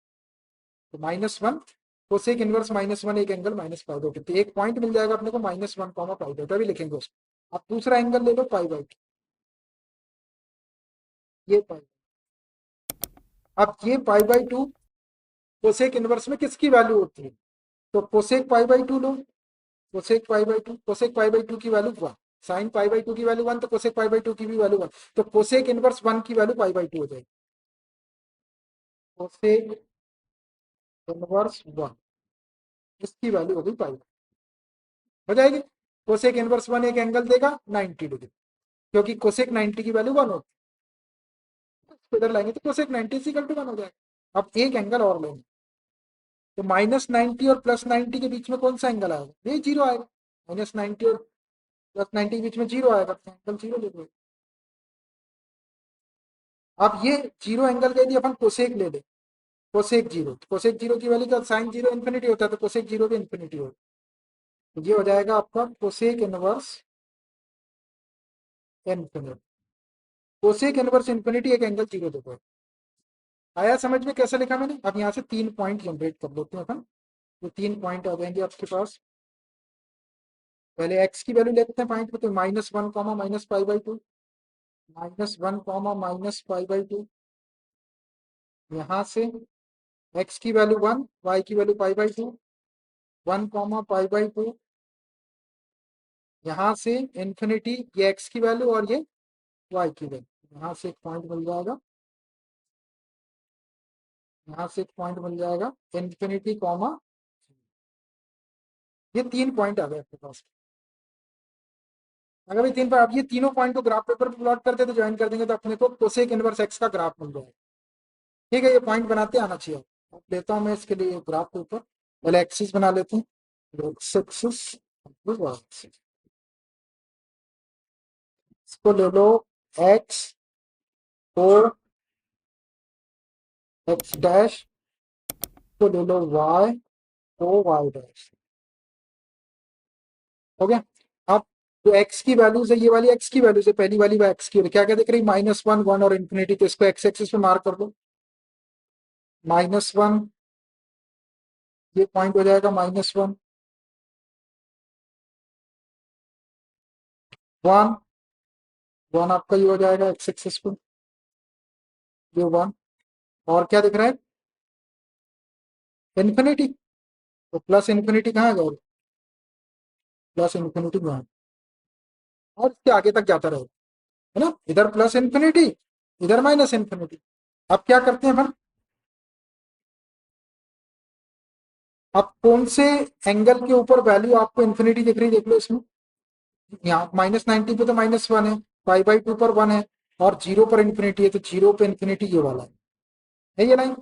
तो -1 कोसेक इनवर्स -1 एक एंगल -π/2। तो एक पॉइंट मिल जाएगा अपने को -1, π/2 भी लिखेंगे उसको। अब दूसरा एंगल ले लो π/2, ये पाई। अब ये π/2 कोसेक इनवर्स में किसकी वैल्यू होती है? तो कोसेक π/2 लो, कोसेक π/2, कोसेक π/2 की वैल्यू 1, साइन π/2 की वैल्यू 1, तो कोसेक π/2 की भी वैल्यू 1। तो कोसेक इनवर्स 1 की वैल्यू π/2 हो जाएगी। कोसेक इनवर्स 1 इसकी वैल्यू होगी π हो जाएगी। कोसेक इनवर्स 1 एक एंगल देगा 90 डिग्री, क्योंकि कोसेक 90 की वैल्यू 1 होती है। इधर लाएंगे तो कोसेक 90 इक्वल टू 1 हो जाएगा। अब एक एंगल और लेंगे, तो -90 और +90 के बीच में कौन सा एंगल आएगा? ये 0 आएगा। -90 और +90 के बीच में 0 आएगा, तो एंगल 0 ले लो। अब ये 0 एंगल के यदि अपन कोसेक ले ले, कोसेक 0, कोसेक 0 की वैल्यू का साइन 0 इन्फिनिटी होता है, तो कोसेक 0 भी इन्फिनिटी होगा। तो ये हो जाएगा आपका cosec inverse infinity. Cosec inverse infinity एक एंगल 0 देगा। आया समझ में कैसे लिखा मैंने? अब यहाँ से 3 पॉइंट जनरेट कर लेते हैं अपन। तो 3 पॉइंट आ जाएंगे आपके पास। पहले एक्स की वैल्यू लेते हैं पॉइंट पे, तो -1, -π/2, -1, -π/2। यहाँ से एक्स की वैल्यू 1, वाई की वैल्यू π/2, 1, π/2। यहाँ से इन्फिनिटी, ये एक्स की वैल्यू और ये वाई की वैल्यू। यहाँ से एक पॉइंट मिल जाएगा, यहाँ से एक पॉइंट मिल जाएगा इन्फिनिटी कॉमा। ये 3 पॉइंट आ गए आपके पास। अगर ये 3 आप ये तीनों पॉइंट को ग्राफ पेपर पर प्लॉट करते तो ज्वाइन कर देंगे, तो अपने को कोसेक इनवर्स एक्स का ग्राफ मिल जाएगा। ठीक है, ये पॉइंट बनाते आना चाहिए। अब लेता हूँ मैं इसके लिए ग्राफ पेपर। पहले एक्सिस बना लेते हैं, एक्स एक्सिस, इसको ले लो एक्स को, एक्स डैश को ले लो वाई को, वाई डैश। हो गया। अब जो एक्स की वैल्यूज है, ये वाली एक्स की वैल्यूज है, पहली वाली एक्स की क्या क्या दिख रही? -1, 1 और इन्फिनिटी। तो इसको एक्स एक्सिस पे मार्क कर दो, -1, ये पॉइंट हो जाएगा -1, 1, 1 आपका ये हो जाएगा एक्स एक्सिस पे, ये 1। और क्या दिख रहा है? इन्फिनिटी। तो प्लस इन्फिनिटी कहाँ गया? प्लस इन्फिनिटी में है। और इसके आगे तक जाता रहेगा, है ना? इधर प्लस इन्फिनिटी, इधर माइनस इन्फिनिटी। अब क्या करते हैं अपन, अब कौन से एंगल के ऊपर वैल्यू आपको इन्फिनिटी दिख रही, देख लो इसमें। यहाँ -90 पे तो -1 है, π/2 पर 1 है, और 0 पर इन्फिनिटी है, तो 0 पे इन्फिनिटी ये वाला है ये लाइन।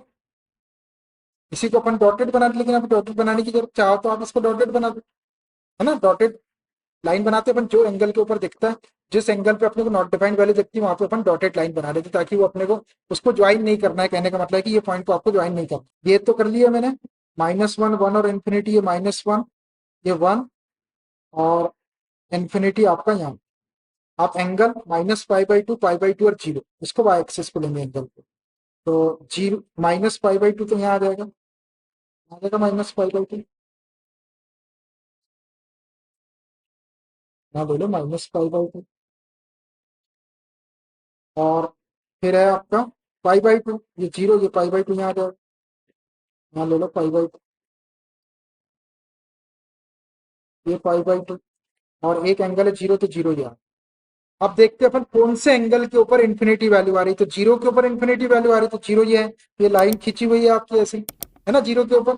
इसी को अपन डॉटेड बना दे, लेकिन अब डॉटेड बनाने की जरूरत, चाहो तो आप इसको डॉटेड बना दो, है ना? डॉटेड लाइन बनाते अपन जो एंगल के ऊपर दिखता है, जिस एंगल पे अपने को नॉट डिफाइंड वैल्यू दिखती है वहां पे अपन डॉटेड लाइन बना देते, ताकि वो अपने को उसको ज्वाइन नहीं करना है। कहने का मतलब है कि ये पॉइंट को आपको ज्वाइन नहीं करना। ये तो कर लिया मैंने, -1, 1 और इन्फिनिटी, ये -1, ये 1, और इन्फिनिटी आपका यहाँ। आप एंगल -π/2, π/2 और 0, इसको वाई एक्सिस पे लेंगे एंगल को। तो 0 -π/2 तो यहाँ आ जाएगा -π/2, यहाँ ले लो -π/2। और फिर है आपका π/2, ये 0, ये π/2 यहाँ आ जाएगा, यहाँ ले लो π/2, ये π/2। और एक एंगल है 0, तो 0 यहाँ। अब देखते हैं अपन कौन से एंगल के ऊपर इन्फिनिटी वैल्यू आ रही है। तो 0 के ऊपर इन्फिनिटी वैल्यू आ रही है, तो 0 ये है, ये लाइन खींची हुई है आपकी ऐसी, है ना? 0 के ऊपर,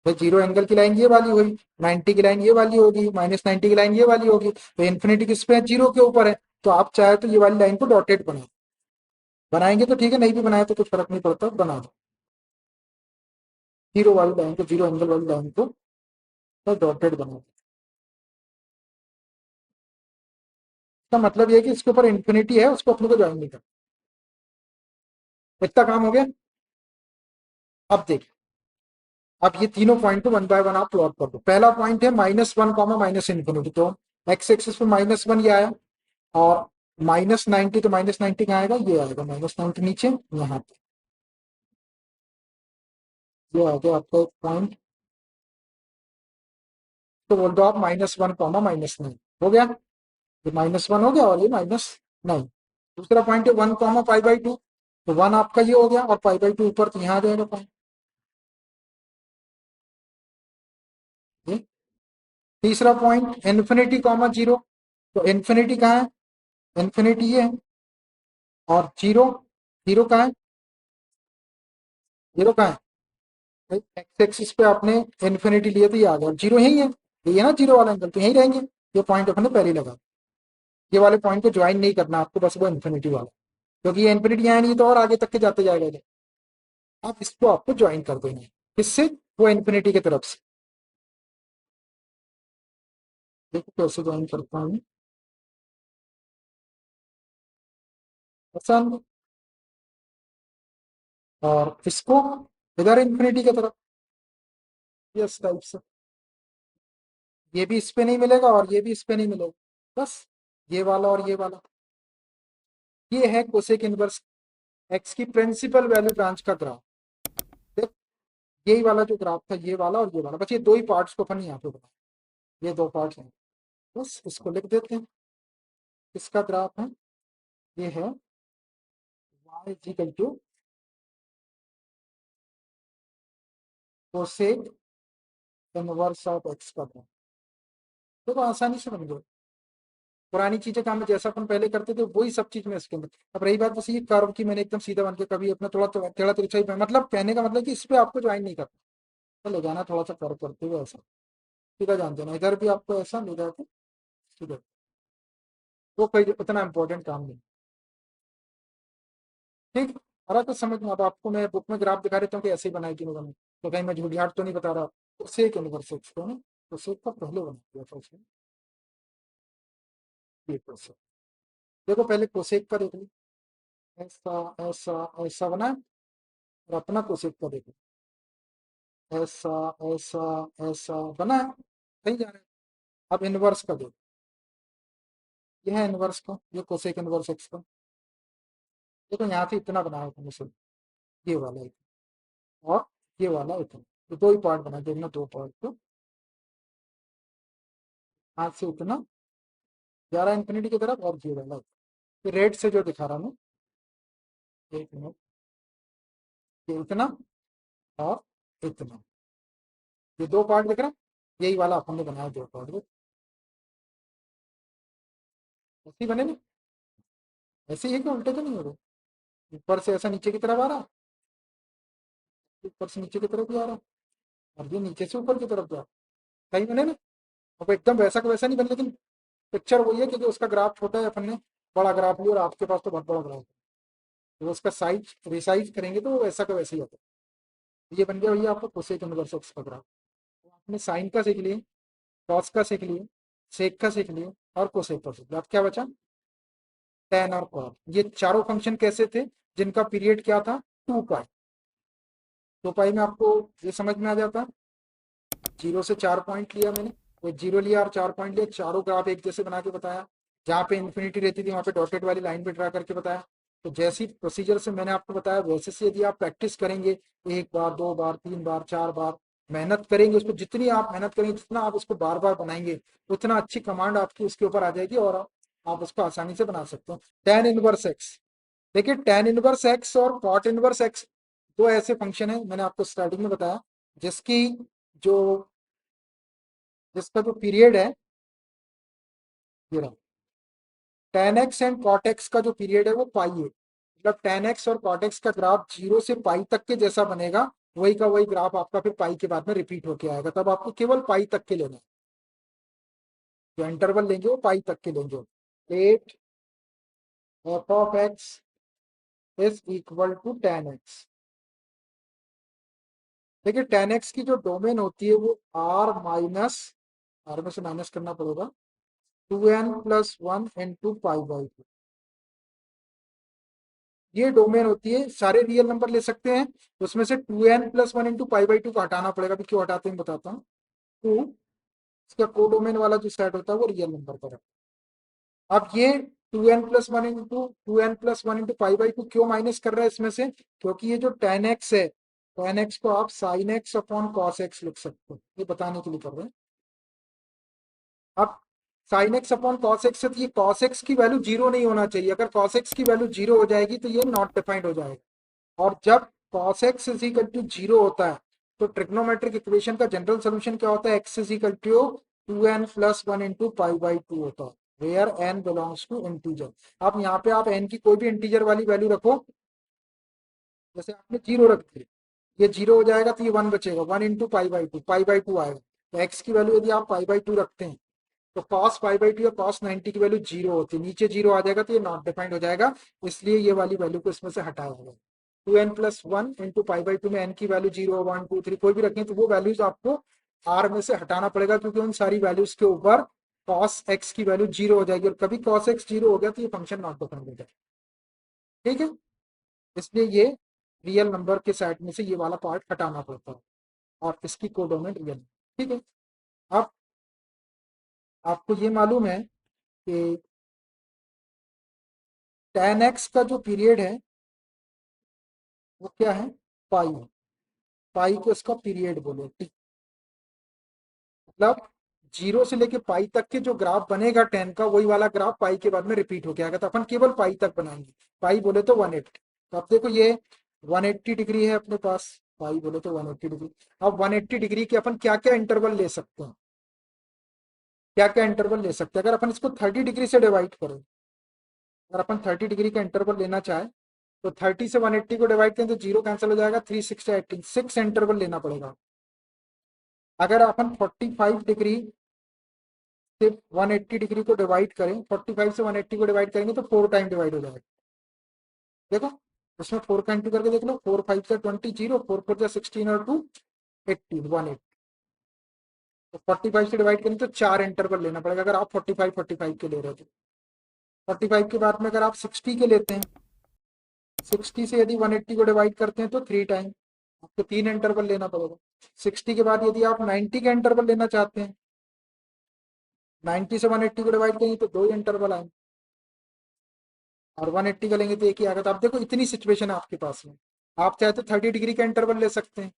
तो 0 एंगल की लाइन ये वाली हुई, 90 की लाइन ये वाली होगी, -90 की लाइन ये वाली होगी। तो इन्फिनिटी किस पे है? 0 के ऊपर है। तो आप चाहे तो ये वाली लाइन को डॉटेड बनाओ, बनाएंगे तो ठीक है, नहीं भी बनाए तो कुछ फर्क नहीं पड़ता, बना दो। 0 वाली लाइन को, 0 एंगल वाली लाइन को तो डॉटेड बना दो। इसका मतलब ये है कि इसके ऊपर इन्फिनिटी है, उसको अपने को ज्वाइन नहीं करना। इतना काम हो गया। अब देखिए, अब ये तीनों पॉइंट को 1 बाय 1 आप प्लॉट कर दो। पहला पॉइंट है -1, -इन्फिनिटी, तो एक्स एक्सिस पे -1 ये आया, और -90, तो -90 कहाँ आएगा? ये आएगा -90 नीचे यहाँ पे। ये आ गया आपका एक पॉइंट, तो बोल दो आप -1, -9 हो गया। ये -1 हो गया, और ये -9। दूसरा पॉइंट है 1, π/2, तो 1 आपका ये हो गया, और π/2 ऊपर, तो यहाँ आ जाएगा पॉइंट। तीसरा पॉइंट इन्फिनिटी, 0, तो इन्फिनिटी कहाँ है? इन्फिनिटी ये है, और 0, 0 कहाँ है? 0 कहाँ है? एक्स एक्सिस पे आपने इन्फिनिटी लिए, तो ये आ गया, 0 यही है, ये है ना 0 वाला एंगल, तो यही रहेंगे। ये पॉइंट अपने पहले लगा, ये वाले पॉइंट को ज्वाइन नहीं करना आपको, बस वो इन्फिनिटी वाला, क्योंकि ये इन्फिनिटी यहाँ नहीं, तो और आगे तक के जाते जाएगा। आप इसको आपको ज्वाइन कर देना है, किससे? वो इन्फिनिटी की तरफ से। देखो कैसे ज्वाइन करता हूँ, आसान। और इसको इधर इन्फिनिटी की तरफ, इस टाइप से। ये भी इस पे नहीं मिलेगा, और ये भी इस पे नहीं मिलेगा, बस ये वाला और ये वाला। ये है कोसेक इनवर्स एक्स की प्रिंसिपल वैल्यू ब्रांच का ग्राफ। देख, यही वाला जो ग्राफ था, ये वाला और ये वाला, बस ये दो ही पार्ट्स को अपन यहाँ पे बनाए, ये दो पार्ट्स हैं, बस इसको लिख देते हैं। इसका ग्राफ है, ये है y equal to cosec inverse of x का ग्राफ। देखो आसानी से बन गया, पुरानी चीजें काम में जैसा अपन पहले करते थे वही सब चीज में इसके अंदर। अब रही बात बस ये कर्व की, मैंने एकदम सीधा बन के कभी अपना थोड़ा टेढ़ा तिरछा ही, मतलब कहने का मतलब कि इस पे आपको ज्वाइन नहीं करना, तो ले जाना थोड़ा सा कर्व करते हुए ऐसा, सीधा जान देना, इधर भी आपको ऐसा ले जाके सीधा, वो कोई उतना इंपॉर्टेंट काम नहीं। ठीक, और तो समझ में आता, आपको मैं बुक में ग्राफ दिखा देता हूँ कि ऐसे ही बनाई कि नहीं बनाई, तो कहीं मैं झूठियाट तो नहीं बता रहा। कोसेक इनवर्स एक्स को ना, कोसेक का पहले बना दिया था उसने, ये कोसेक। देखो पहले कोसेक का देख लो, ऐसा ऐसा ऐसा बना है, और अपना कोसेक का देखो, ऐसा ऐसा ऐसा बना है, कहीं जा रहा है। अब इनवर्स का देखो, यह है इनवर्स का, ये कोसेक इनवर्स एक्स का। देखो यहाँ से इतना बनाया था मुझे, ये वाला इतना, और ये वाला इतना, तो दो ही पार्ट बना देखना, दो पार्ट तो हाथ से उतना 11 इंफिनिटी की तरफ और 0 अलग। फिर रेड से जो दिखा रहा हूँ, एक मिनट, ये इतना और इतना, ये दो पार्ट दिख रहा है, यही वाला अपन ने बनाया दो पार्ट। ऐसे ही बने ना, ऐसे ही है कि उल्टे तो नहीं हो रहे? ऊपर से ऐसा नीचे की तरफ आ रहा, ऊपर से नीचे की तरफ भी आ रहा, और ये नीचे से ऊपर की तरफ जा रहा। सही बने ना? अब एकदम वैसा का वैसा नहीं बने, लेकिन पिक्चर वही है, क्योंकि उसका ग्राफ छोटा है, अपन ने बड़ा ग्राफ लिया और आपके पास तो बहुत बड़ा ग्राफ है, तो उसका साइज रिसाइज करेंगे तो वो वैसा का वैसे ही होता है। ये बन गया भैया आपका कोसेक इनवर्स एक्स का ग्राफ। तो आपने साइन का सीख लिए, कॉस का सीख लिए, सेक का सीख लिए और कोसेक का सीख लिया। अब क्या बचा? टेन और कॉट। ये चारों फंक्शन कैसे थे? जिनका पीरियड क्या था? 2 पाई। 2 पाई में आपको ये समझ में आ जाता, 0 से 4 पॉइंट लिया मैंने, वो 0 लिया और 4 पॉइंट लिया, चारों ग्राफ एक जैसे बना के बताया। जहाँ पे इन्फिनिटी रहती थी वहां पे डॉटेड वाली लाइन पे ड्रा करके बताया। तो जैसी प्रोसीजर से मैंने आपको बताया, वैसे से यदि आप प्रैक्टिस करेंगे, एक बार, दो बार, तीन बार, चार बार मेहनत करेंगे उस पर, जितनी आप मेहनत करेंगे, जितना आप उसको बार बार बनाएंगे, उतना अच्छी कमांड आपकी उसके ऊपर आ जाएगी और आप उसको आसानी से बना सकते हो। टेन इनवर्स एक्स, देखिए टेन इनवर्स एक्स और कॉट इनवर्स एक्स दो ऐसे फंक्शन है, मैंने आपको स्टार्टिंग में बताया, जिसकी जो जिसका जो पीरियड है, ये रहा, tan x and cot x का जो पीरियड है वो पाई है। मतलब टेन एक्स और कॉट एक्स का ग्राफ 0 से पाई तक के जैसा बनेगा, वही का वही ग्राफ आपका फिर पाई के बाद में रिपीट होके आएगा। तब आपको केवल पाई तक के लेना है, जो इंटरवल लेंगे वो पाई तक के लेंगे। At f of x is equal to tan x. देखिए टेन एक्स की जो डोमेन होती है वो आर माइनस, आर में से माइनस करना पड़ेगा, 2n+1 into pi by to, ये डोमेन होती है। सारे रियल नंबर ले सकते हैं, उसमें से 2n+1 into pi by to को हटाना पड़ेगा। अभी क्यों हटाते हैं बताता हूँ। टू, इसका कोडोमेन वाला जो सेट होता है वो रियल नंबर का है। अब ये 2n+1 into pi by to क्यों माइनस कर रहा है इसमें से? क्योंकि ये जो टेन एक्स है, टेन एक्स को आप sine x upon cos x लिख सकते हो, ये बताने के लिए कर रहे हैं। अब sine x upon cos x है, तो ये कॉस एक्स की वैल्यू जीरो नहीं होना चाहिए। अगर कॉस एक्स की वैल्यू जीरो हो जाएगी तो ये नॉट डिफाइंड हो जाएगा। और जब cos x is equal to zero होता है, तो ट्रिग्नोमेट्रिक इक्वेशन का जनरल सोल्यूशन क्या होता है? x is equal to 2n+1 into pi by two होता है, where n belongs to integer. अब यहाँ पे आप n की कोई भी इंटीजर वाली वैल्यू रखो, जैसे आपने जीरो रख दी, ये जीरो हो जाएगा तो ये वन बचेगा, 1 इंटू पाई बाई टू आएगा। तो x की वैल्यू यदि आप पाई बाई टू रखते हैं, तो cos पाई बाई टू या cos 90 की वैल्यू जीरो होती है, नीचे जीरो आ जाएगा तो ये नॉट डिफाइंड हो जाएगा। इसलिए ये वाली वैल्यू को इसमें से हटाया गया। 2n+1 into pi by to में n की वैल्यू 0, 1, 2, 3 कोई भी रखें, तो वो वैल्यूज आपको r में से हटाना पड़ेगा, क्योंकि उन सारी वैल्यूज के ऊपर cos x की वैल्यू जीरो हो जाएगी, और कभी cos x जीरो हो गया तो ये फंक्शन नॉट डिफाइंड हो जाएगा। ठीक है, इसलिए ये रियल नंबर के सेट में से ये वाला पार्ट हटाना पड़ता है, और इसकी कोडोमेन रियल। ठीक है, अब आपको ये मालूम है कि टेन एक्स का जो पीरियड है वो क्या है? पाई। पाई को इसका पीरियड बोलो, ठीक। मतलब 0 से लेके पाई तक के जो ग्राफ बनेगा टेन का, वही वाला ग्राफ पाई के बाद में रिपीट हो गया। तो अपन केवल पाई तक बनाएंगे, पाई बोले तो 180। तो अब देखो ये 180 डिग्री है अपने पास, पाई बोले तो 180 डिग्री। अब 180 डिग्री के अपन क्या क्या इंटरवल ले सकते हैं? क्या क्या इंटरवल ले सकते हैं? अगर अपन इसको 30 डिग्री से डिवाइड करें, अगर अपन 30 डिग्री का इंटरवल लेना चाहे, तो 30 से 180 को डिवाइड करें तो जीरो कैंसिल हो जाएगा, 360, 18, 6 इंटरवल लेना पड़ेगा। अगर अपन 45 डिग्री से 180 डिग्री को डिवाइड करें, 45 से 180 को डिवाइड करेंगे तो 4 टाइम डिवाइड हो जाएगा। देखो उसमें 4 का इंटू करके देख लो, 4 5 से 20, 0, 4 4 से 16 और 2 18, 180। तो 45 से डिवाइड करें तो 4 इंटरवल लेना पड़ेगा, अगर आप 45 45 के ले रहे हो तो। 45 के बाद में अगर आप 60 के लेते हैं, 60 से यदि 180 को डिवाइड करते हैं तो 3 टाइम, आपको 3 इंटरवल लेना पड़ेगा। 60 के बाद यदि आप 90 का इंटरवल लेना चाहते हैं, 90 से 180 को डिवाइड करेंगे तो 2 इंटरवल आएंगे, और 180 का लेंगे तो एक ही आएगा। तो आप देखो इतनी सिचुएशन है आपके पास में, आप चाहे तो 30 डिग्री का इंटरवल ले सकते हैं,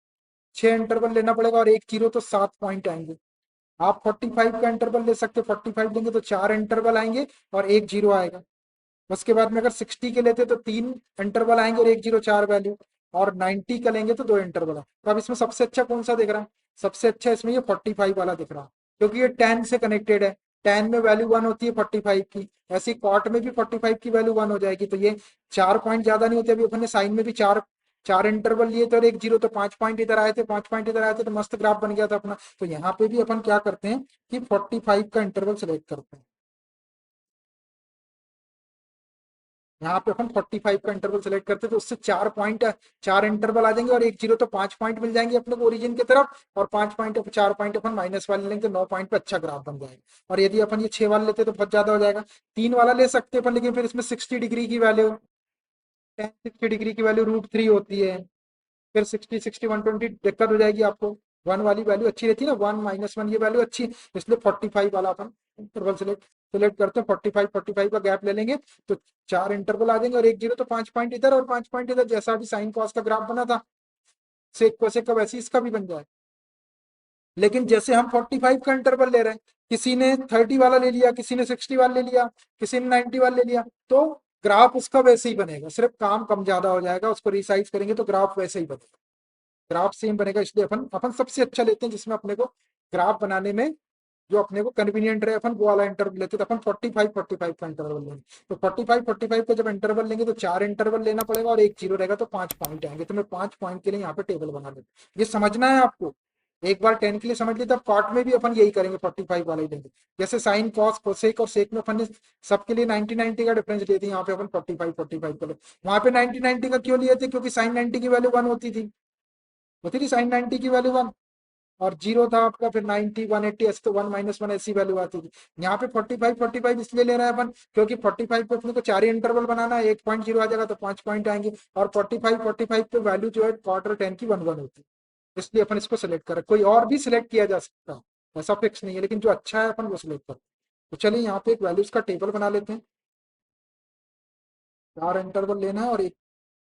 6 इंटरवल लेना पड़ेगा और एक जीरो तो 7 पॉइंट आएंगे। आप 45 का इंटरवल ले सकते हो, 45 लेंगे तो 4 इंटरवल आएंगे और एक जीरो आएगा। उसके बाद में अगर 60 के लेते तो 3 इंटरवल आएंगे और एक जीरो 4 वैल्यू, और 90 का लेंगे तो 2 इंटरवल है। तो अब इसमें सबसे अच्छा कौन सा दिख रहा है? सबसे अच्छा इसमें ये 45 वाला दिख रहा है, क्योंकि ये 10 से कनेक्टेड है। 10 में वैल्यू 1 होती है 45 की, ऐसी कॉट में भी 45 की वैल्यू 1 हो जाएगी। तो ये 4 पॉइंट ज्यादा नहीं होते। अभी अपने साइन में भी चार चार इंटरवल लिए थे और एक जीरो, तो 5 पॉइंट इधर आए थे, 5 पॉइंट इधर आए थे, तो मस्त ग्राफ बन गया था अपना। तो यहाँ पे भी अपन क्या करते हैं कि 45 का इंटरवल सेलेक्ट करते हैं। यहाँ पे अपन 45 का इंटरवल सेलेक्ट करते हैं, तो उससे 4 पॉइंट, 4 इंटरवल आ जाएंगे और एक जीरो, तो 5 पॉइंट मिल जाएंगे अपने को ओरिजिन की तरफ, और 5 पॉइंट 4 पॉइंट अपन माइनस वाले लेंगे तो 9 पॉइंट पे अच्छा ग्राफ बन जाएगा। और यदि अपन ये 6 वाला लेते तो बहुत ज्यादा हो जाएगा। 3 वाला ले सकते हैं अपन, लेकिन फिर इसमें 60 डिग्री की वैल्यू, 10 60 डिग्री की वैल्यू √3 होती है। फिर 60 60 120 दिक्कत हो जाएगी आपको। 1 वाली वैल्यू अच्छी रहती है ना, 1 - 1 ये वैल्यू अच्छी, इसलिए 45 वाला अपन इंटरवल सेलेक्ट सेलेक्ट करते हैं। 45 45 का गैप ले लेंगे तो 4 इंटरवल आ जाएंगे और एक जीरो, तो 5 पॉइंट इधर और 5 पॉइंट इधर, जैसा अभी साइन कॉस का ग्राफ बना था सेक कोसेक का, वैसे इसका भी बन जाए। लेकिन जैसे हम 45 का इंटरवल ले रहे हैं, किसी ने 30 वाला ले लिया, किसी ने 60 वाला ले लिया, किसी ने 90 वाला ले लिया, तो ग्राफ उसका वैसे ही बनेगा, सिर्फ काम कम ज्यादा हो जाएगा। उसको रिसाइज करेंगे तो ग्राफ वैसे ही बनेगा, ग्राफ सेम बनेगा। इसलिए अपन अपन सबसे अच्छा लेते हैं जिसमें अपने को ग्राफ बनाने में जो अपने को कन्वीनियंट रहे, अपन वो वाला इंटरवल लेते हैं। तो अपन 45 का इंटरवल लेंगे। तो 45 का जब इंटरवल लेंगे तो 4 इंटरवल लेना पड़ेगा और एक जीरो रहेगा, तो 5 पॉइंट आएंगे। तो मैं 5 पॉइंट के लिए यहाँ पे टेबल बना लेता हूँ। ये समझना है आपको। एक बार 10 के लिए समझ लिया, तब कॉट में भी अपन यही करेंगे, 45 वाला ही लेंगे। जैसे साइन कॉस कोसेक और सेक में अपन ने सबके लिए 90 90 का डिफरेंस लिए थे, यहाँ पे अपन 45 का ले। वहां पे 90 90 का क्यों लिए थे? क्योंकि साइन 90 की वैल्यू 1 होती थी साइन 90 की वैल्यू 1, और जीरो था आपका, फिर 90 180 ऐसे, तो 1 - 1 ऐसी वैल्यू आती थी। यहाँ पे 45 इसलिए ले रहे हैं अपन क्योंकि 45 पे अपने को 4 ही इंटरवल बनाना है, 1 पॉइंट जीरो आ जाएगा तो 5 पॉइंट आएंगे। और 45 पे वैल्यू जो है क्वार्टर 10 की 1 1 होती है, इसलिए अपन इसको सिलेक्ट करें। कोई और भी सिलेक्ट किया जा सकता है, ऐसा फिक्स नहीं है, लेकिन जो अच्छा है अपन वो सिलेक्ट करें। तो चलिए यहाँ पे एक वैल्यूज का टेबल बना लेते हैं। 4 इंटरवल लेना है और एक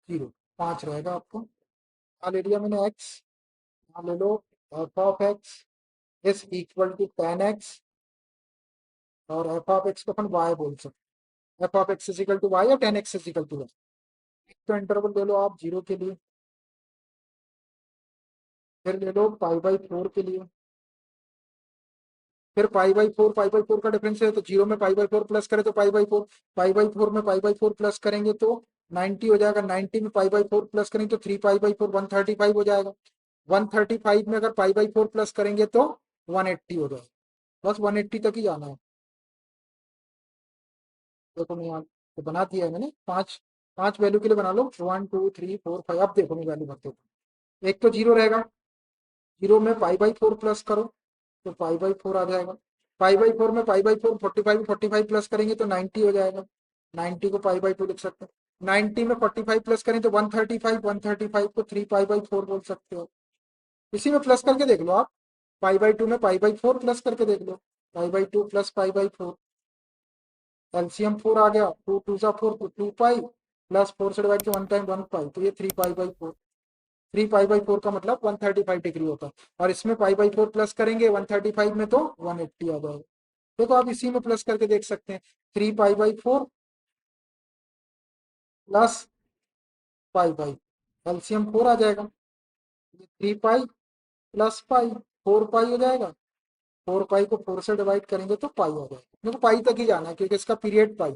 जीरो, 5 रहेगा आपको। यहाँ ले लिया मैंने एक्स, यहाँ ले लो f(x) is equal to 10x, और f(x) को अपन y बोल सकते हैं। f(x) is equal to y या 10x is equal to y। तो इंटरवल ले लो आप जीरो के लिए, फिर ले लो π/4 के लिए, फिर π/4 का डिफरेंस है, तो जीरो में π/4 प्लस करें तो π/4, π/4 में π/4 प्लस करेंगे तो 90 हो जाएगा। 90 में π/4 प्लस करेंगे तो 3π/4 135 हो जाएगा। 135 में अगर π/4 प्लस करेंगे तो 180 हो जाएगा। बस 180 तक ही जाना है। देखो मैं यहाँ तो बना दिया है मैंने, पांच पांच वैल्यू के लिए बना लो, 1 2 3 4 5। अब देखो मैं वैल्यू भरते हूँ। एक तो जीरो रहेगा, जीरो में π/4 प्लस करो तो π/4 आ जाएगा। π/4 में π/4 45 प्लस करेंगे तो 90 हो जाएगा। 90 को π/2 लिख सकते हैं। 90 में 45 प्लस करें तो 135 को 3π/4 बोल सकते हो। इसी में प्लस करके देख लो आप, π/2 में π/4 प्लस करके देख लो, π/2 प्लस π/4, एलसीएम 4 आ गया, 2 2 4 तो 2π, प्लस 4 से डिवाइड किया 1 टाइम 1π, तो ये 3π/4। 3π/4 का मतलब 135 डिग्री होता है। और इसमें π/4 प्लस करेंगे 135 में तो 180 आ जाएगा। देखो आप इसी में प्लस करके देख सकते हैं, 3π/4 प्लस π/, एलसीएम 4 आ जाएगा। 3π प्लस पाई, 4π हो जाएगा। 4π को 4 से डिवाइड करेंगे तो पाई आ जाएगा। देखो पाई तक ही जाना है क्योंकि इसका पीरियड पाई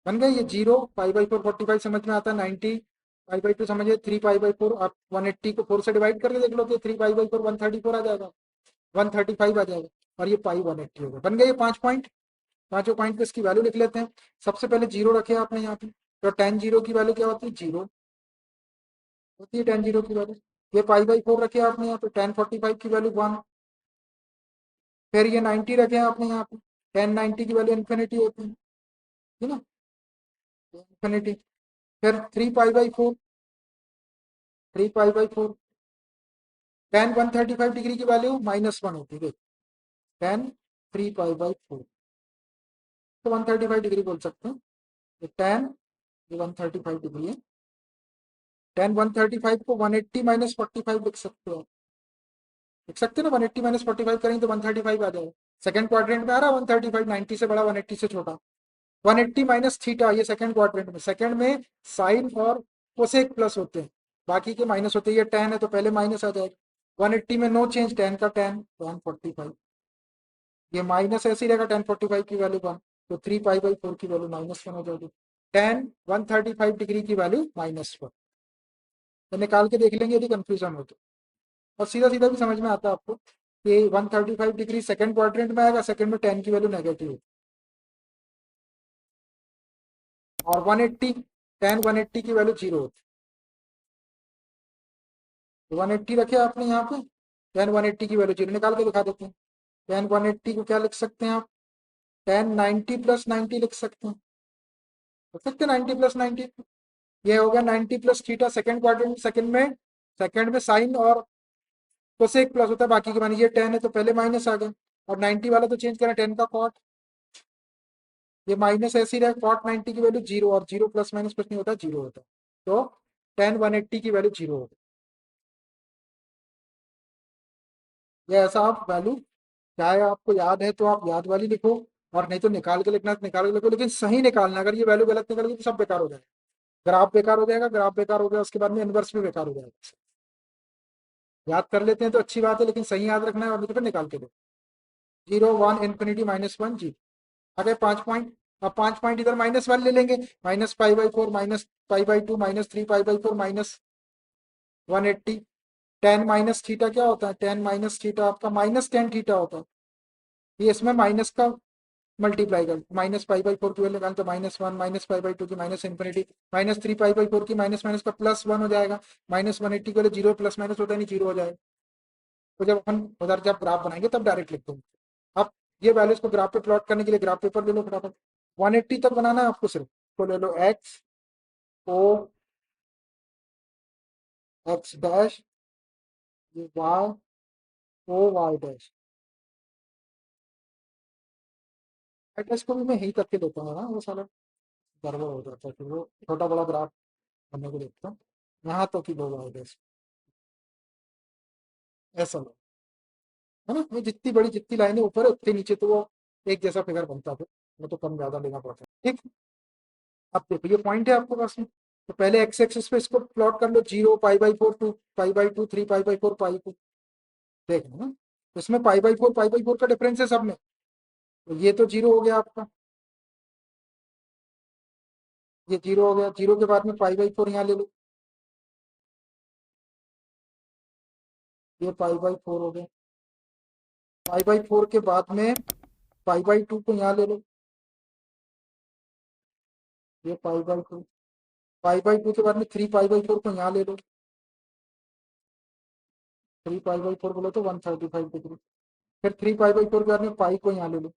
बन गया। ये जीरो, π/4 45 समझ में आता है, 90 π/2 समझिए, 3π/4 आप 180 को 4 से डिवाइड करके देख लो तो 3π/4 134 आ जाएगा, 135 आ जाएगा। और ये पाई 180 होगा। बन गया ये 5 पॉइंट। पांचों पॉइंट पे इसकी वैल्यू लिख लेते हैं। सबसे पहले जीरो रखे आपने यहाँ पे, तो tan जीरो की वैल्यू क्या होती है? जीरो होती है tan जीरो की वैल्यू। ये π/4 रखे आपने यहाँ पे, tan 45 की वैल्यू 1। फिर ये 90 रखे आपने यहाँ पे, tan 90 की वैल्यू इन्फिनिटी होती है ना, इन्फिनिटी। फिर 3π/4, 3π/4, tan 135 डिग्री की वैल्यू -1 होती है। tan 3π/4 तो 135 डिग्री बोल सकते हैं। तो tan 135 डिग्री है। टेन 135 को 180 माइनस 45 लिख सकते हो, लिख सकते हो ना, 180 माइनस 45 करेंगे तो 135 आ जाएगा। सेकंड क्वाड्रेंट में आ रहा है 135, 90 से बड़ा 180 से छोटा। 180 माइनस थीटा, ये सेकंड क्वाड्रेंट में, सेकंड में साइन और कोसेक प्लस होते हैं, बाकी के माइनस होते हैं। ये टेन है तो पहले माइनस आ जाएगा। 180 में नो चेंज, टेन का टेन 45, ये माइनस ऐसे ही रहेगा, 1045 की वैल्यू 1, तो 3 पाई/4 की वैल्यू -1 हो जाएगी। टेन 135 डिग्री की वैल्यू -1, तो निकाल के देख लेंगे यदि कंफ्यूजन हो तो। और सीधा सीधा भी समझ में आता है आपको कि 135 डिग्री सेकंड क्वाड्रेंट में आएगा, सेकंड में टेन की वैल्यू नेगेटिव है। और 180, टेन 180 की वैल्यू 0 होती है, 180 रखे आपने यहाँ पे, टेन 180 की वैल्यू 0 निकाल के दिखा देते हैं। टेन 180 को क्या लिख सकते हैं आप, टेन 90 प्लस 90 लिख सकते हैं, लिख सकते हैं 90 प्लस 90। ये हो गया 90 plus theta second quadrant, second में साइन और कोसेक प्लस होता है, बाकी के माने ये टेन है तो पहले माइनस आ गया, और 90 वाला तो चेंज करें टेन का कॉट, ये माइनस ऐसे ही रहे, कॉट 90 की वैल्यू 0, और 0 प्लस माइनस कुछ नहीं होता, 0 होता है, तो टेन 180 की वैल्यू 0 होगी। ये ऐसा आप वैल्यू, चाहे आपको याद है तो आप याद वाली लिखो, और नहीं तो निकाल के लिखना है तो निकाल के लिखो, लेकिन सही निकालना। अगर ये वैल्यू गलत निकल गई तो सब बेकार हो जाएगा, ग्राफ बेकार हो जाएगा, ग्राफ बेकार हो गया उसके बाद में इनवर्स भी बेकार हो जाएगा। याद कर लेते हैं तो अच्छी बात है, लेकिन सही याद रखना है, और नहीं तो फिर निकाल के दो। 0 1 इन्फिनिटी -1 जी, आगे 5 पॉइंट। अब 5 पॉइंट इधर -1 ले लेंगे, -π/4 -π/2 -3π/4 -180। टेन माइनस थीटा क्या होता है, टेन माइनस थीटा आपका -10 थीटा होता है, ये इसमें माइनस का मल्टीप्लाई कर, -π/4 की वैल्यू निकाल तो -1, -π/2 की -इन्फिनिटी, -3π/4 की माइनस माइनस का +1 हो जाएगा, -180 के लिए 0 प्लस माइनस होता है नहीं, 0 हो जाएगा। तो जब अपन उधर जब ग्राफ बनाएंगे तब डायरेक्ट लिख दूंगे। अब ये वैल्यूज को ग्राफ पे प्लॉट करने के लिए ग्राफ पेपर ले लो फटाफट। 180 तक बनाना है आपको, सिर्फ तो ले लो x डैश, ये y डैश। y डैश को भी मैं यही करके देता हूँ ना, वो साला गड़बड़ हो जाता है, फिर वो छोटा बड़ा ग्राफ बनने को देखता हूँ। यहाँ तो कि लो y डैश, ऐसा लो, है ना, वो जितनी बड़ी जितनी लाइनें ऊपर है उतनी नीचे तो वो एक जैसा फिगर बनता है, वो तो कम ज्यादा लेना पड़ता है, ठीक। अब देखो ये पॉइंट है आपके पास में, तो पहले एक्स एक्सिस पे इसको प्लॉट कर लो, 0 π/4 2 π/2 3π/4 π2, देख लो ना, तो इसमें π/4 का डिफरेंस है सब में, तो ये तो 0 हो गया आपका, ये 0 हो गया, 0 के बाद में π/4 यहाँ ले लो, ये π/4 हो गया, π/4 के बाद में π/2 को यहाँ ले लो, ये π/2, π/2 के बाद में 3π/4 को यहाँ ले लो, 3π/4 बोलो तो 135 डिग्री, फिर 3π/4 के बाद में पाई को यहाँ ले लो,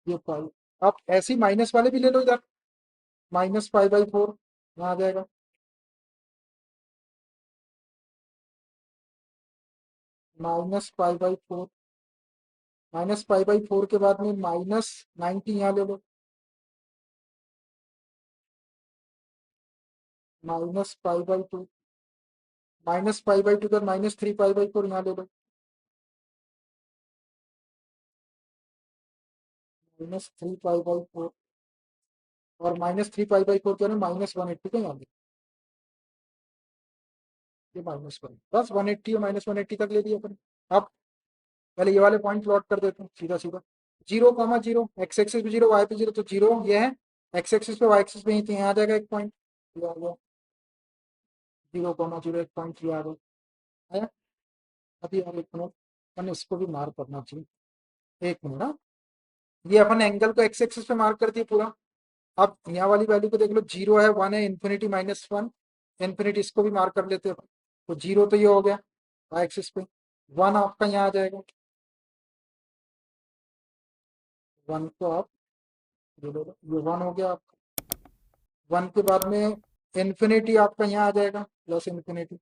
ये पाई। आप ऐसी माइनस वाले भी ले लो इधर, -π/4 यहाँ आ जाएगा, -π/4, -π/4 के बाद में -90 यहाँ ले लो, -π/2, -π/2 का -3π/4 यहाँ ले लो, -3π/4, और -3π/4 के -180 का यहाँ ले, ये -1, बस 180 और -180 तक ले लिया अपन। अब पहले ये वाले पॉइंट प्लॉट कर देते हैं सीधा सीधा, 0, 0 एक्स एक्सिस पे 0 वाई पे 0, तो 0 ये है, एक्स एक्सिस पे वाई एक्सिस पे यहीं आ जाएगा एक पॉइंट, ये आ गया 0, 0 एक पॉइंट, ये आ गया, आया। अभी यार एक मिनट, अपन इसको भी मार्क करना चाहिए, एक मिनट। हाँ, ये अपन एंगल को एक्स एक्सिस पे मार्क कर दिए पूरा। अब यहाँ वाली वैल्यू को देख लो, 0 है, 1 है, इन्फिनिटी -1, इन्फिनिटी इसको भी मार्क कर लेते हैं अपन। तो 0 तो ये हो गया वाई एक्सिस पे, 1 आपका यहाँ आ जाएगा, 1 को आप ये लो, ये 1 हो गया आपका। 1 के बाद में इन्फिनिटी आपका यहाँ आ जाएगा, प्लस इन्फिनिटी,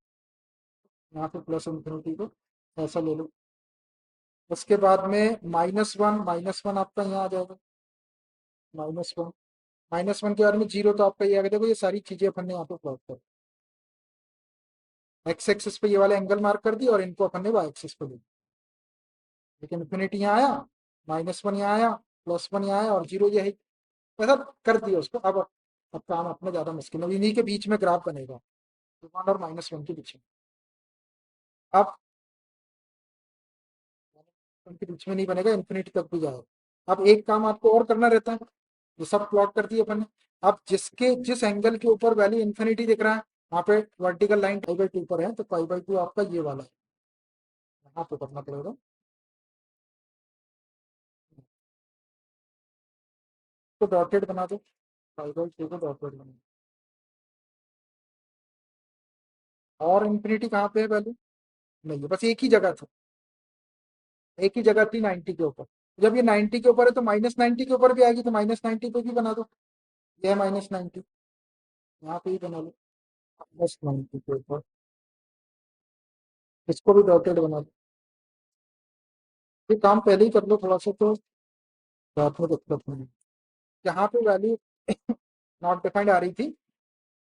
यहाँ पे प्लस इन्फिनिटी को ऐसा ले लो। उसके बाद में -1, -1 आपका यहाँ आ जाएगा, -1, -1 के बारे में 0 तो आपका ये आ गया। देखो ये सारी चीजें अपन ने यहाँ पे प्लॉट कर, एक्स एक्सिस पे ये वाले एंगल मार्क कर दिए और इनको अपन ने वाई एक्सिस पे लिया। लेकिन इन्फिनिटी यहाँ आया, -1 यहाँ आया, +1 यहाँ आया और 0 ये है। ऐसा कर दिया उसको। अब काम अपने ज्यादा मुश्किल है, इन्हीं के बीच में ग्राफ बनेगा, 1 और -1 के बीच में। अब उनके बीच में नहीं बनेगा, इन्फिनिटी तक भी जाएगा। अब एक काम आपको और करना रहता है, ये सब प्लॉट कर दिए अपन ने। अब जिस एंगल के ऊपर वैल्यू इन्फिनिटी दिख रहा है, वहां पे वर्टिकल लाइन π/2 पर है, तो π/2 आपका ये वाला है, यहाँ पे करना पड़ेगा। तो डॉटेड बना दो, π/2 को डॉटेड बना दो। और इन्फिनिटी कहाँ पे है वैल्यू? नहीं है, बस एक ही जगह था, एक ही जगह थी 90 के ऊपर। जब ये 90 के ऊपर है तो -90 के ऊपर भी आएगी, तो -90 पे भी बना दो। ये है -90, यहाँ पे ही बना लो -90 के ऊपर, इसको भी डॉटेड बना दो। ये काम पहले ही कर लो थोड़ा सा, तो रात में दिक्कत नहीं। यहाँ पे वैल्यू नॉट डिफाइंड आ रही थी,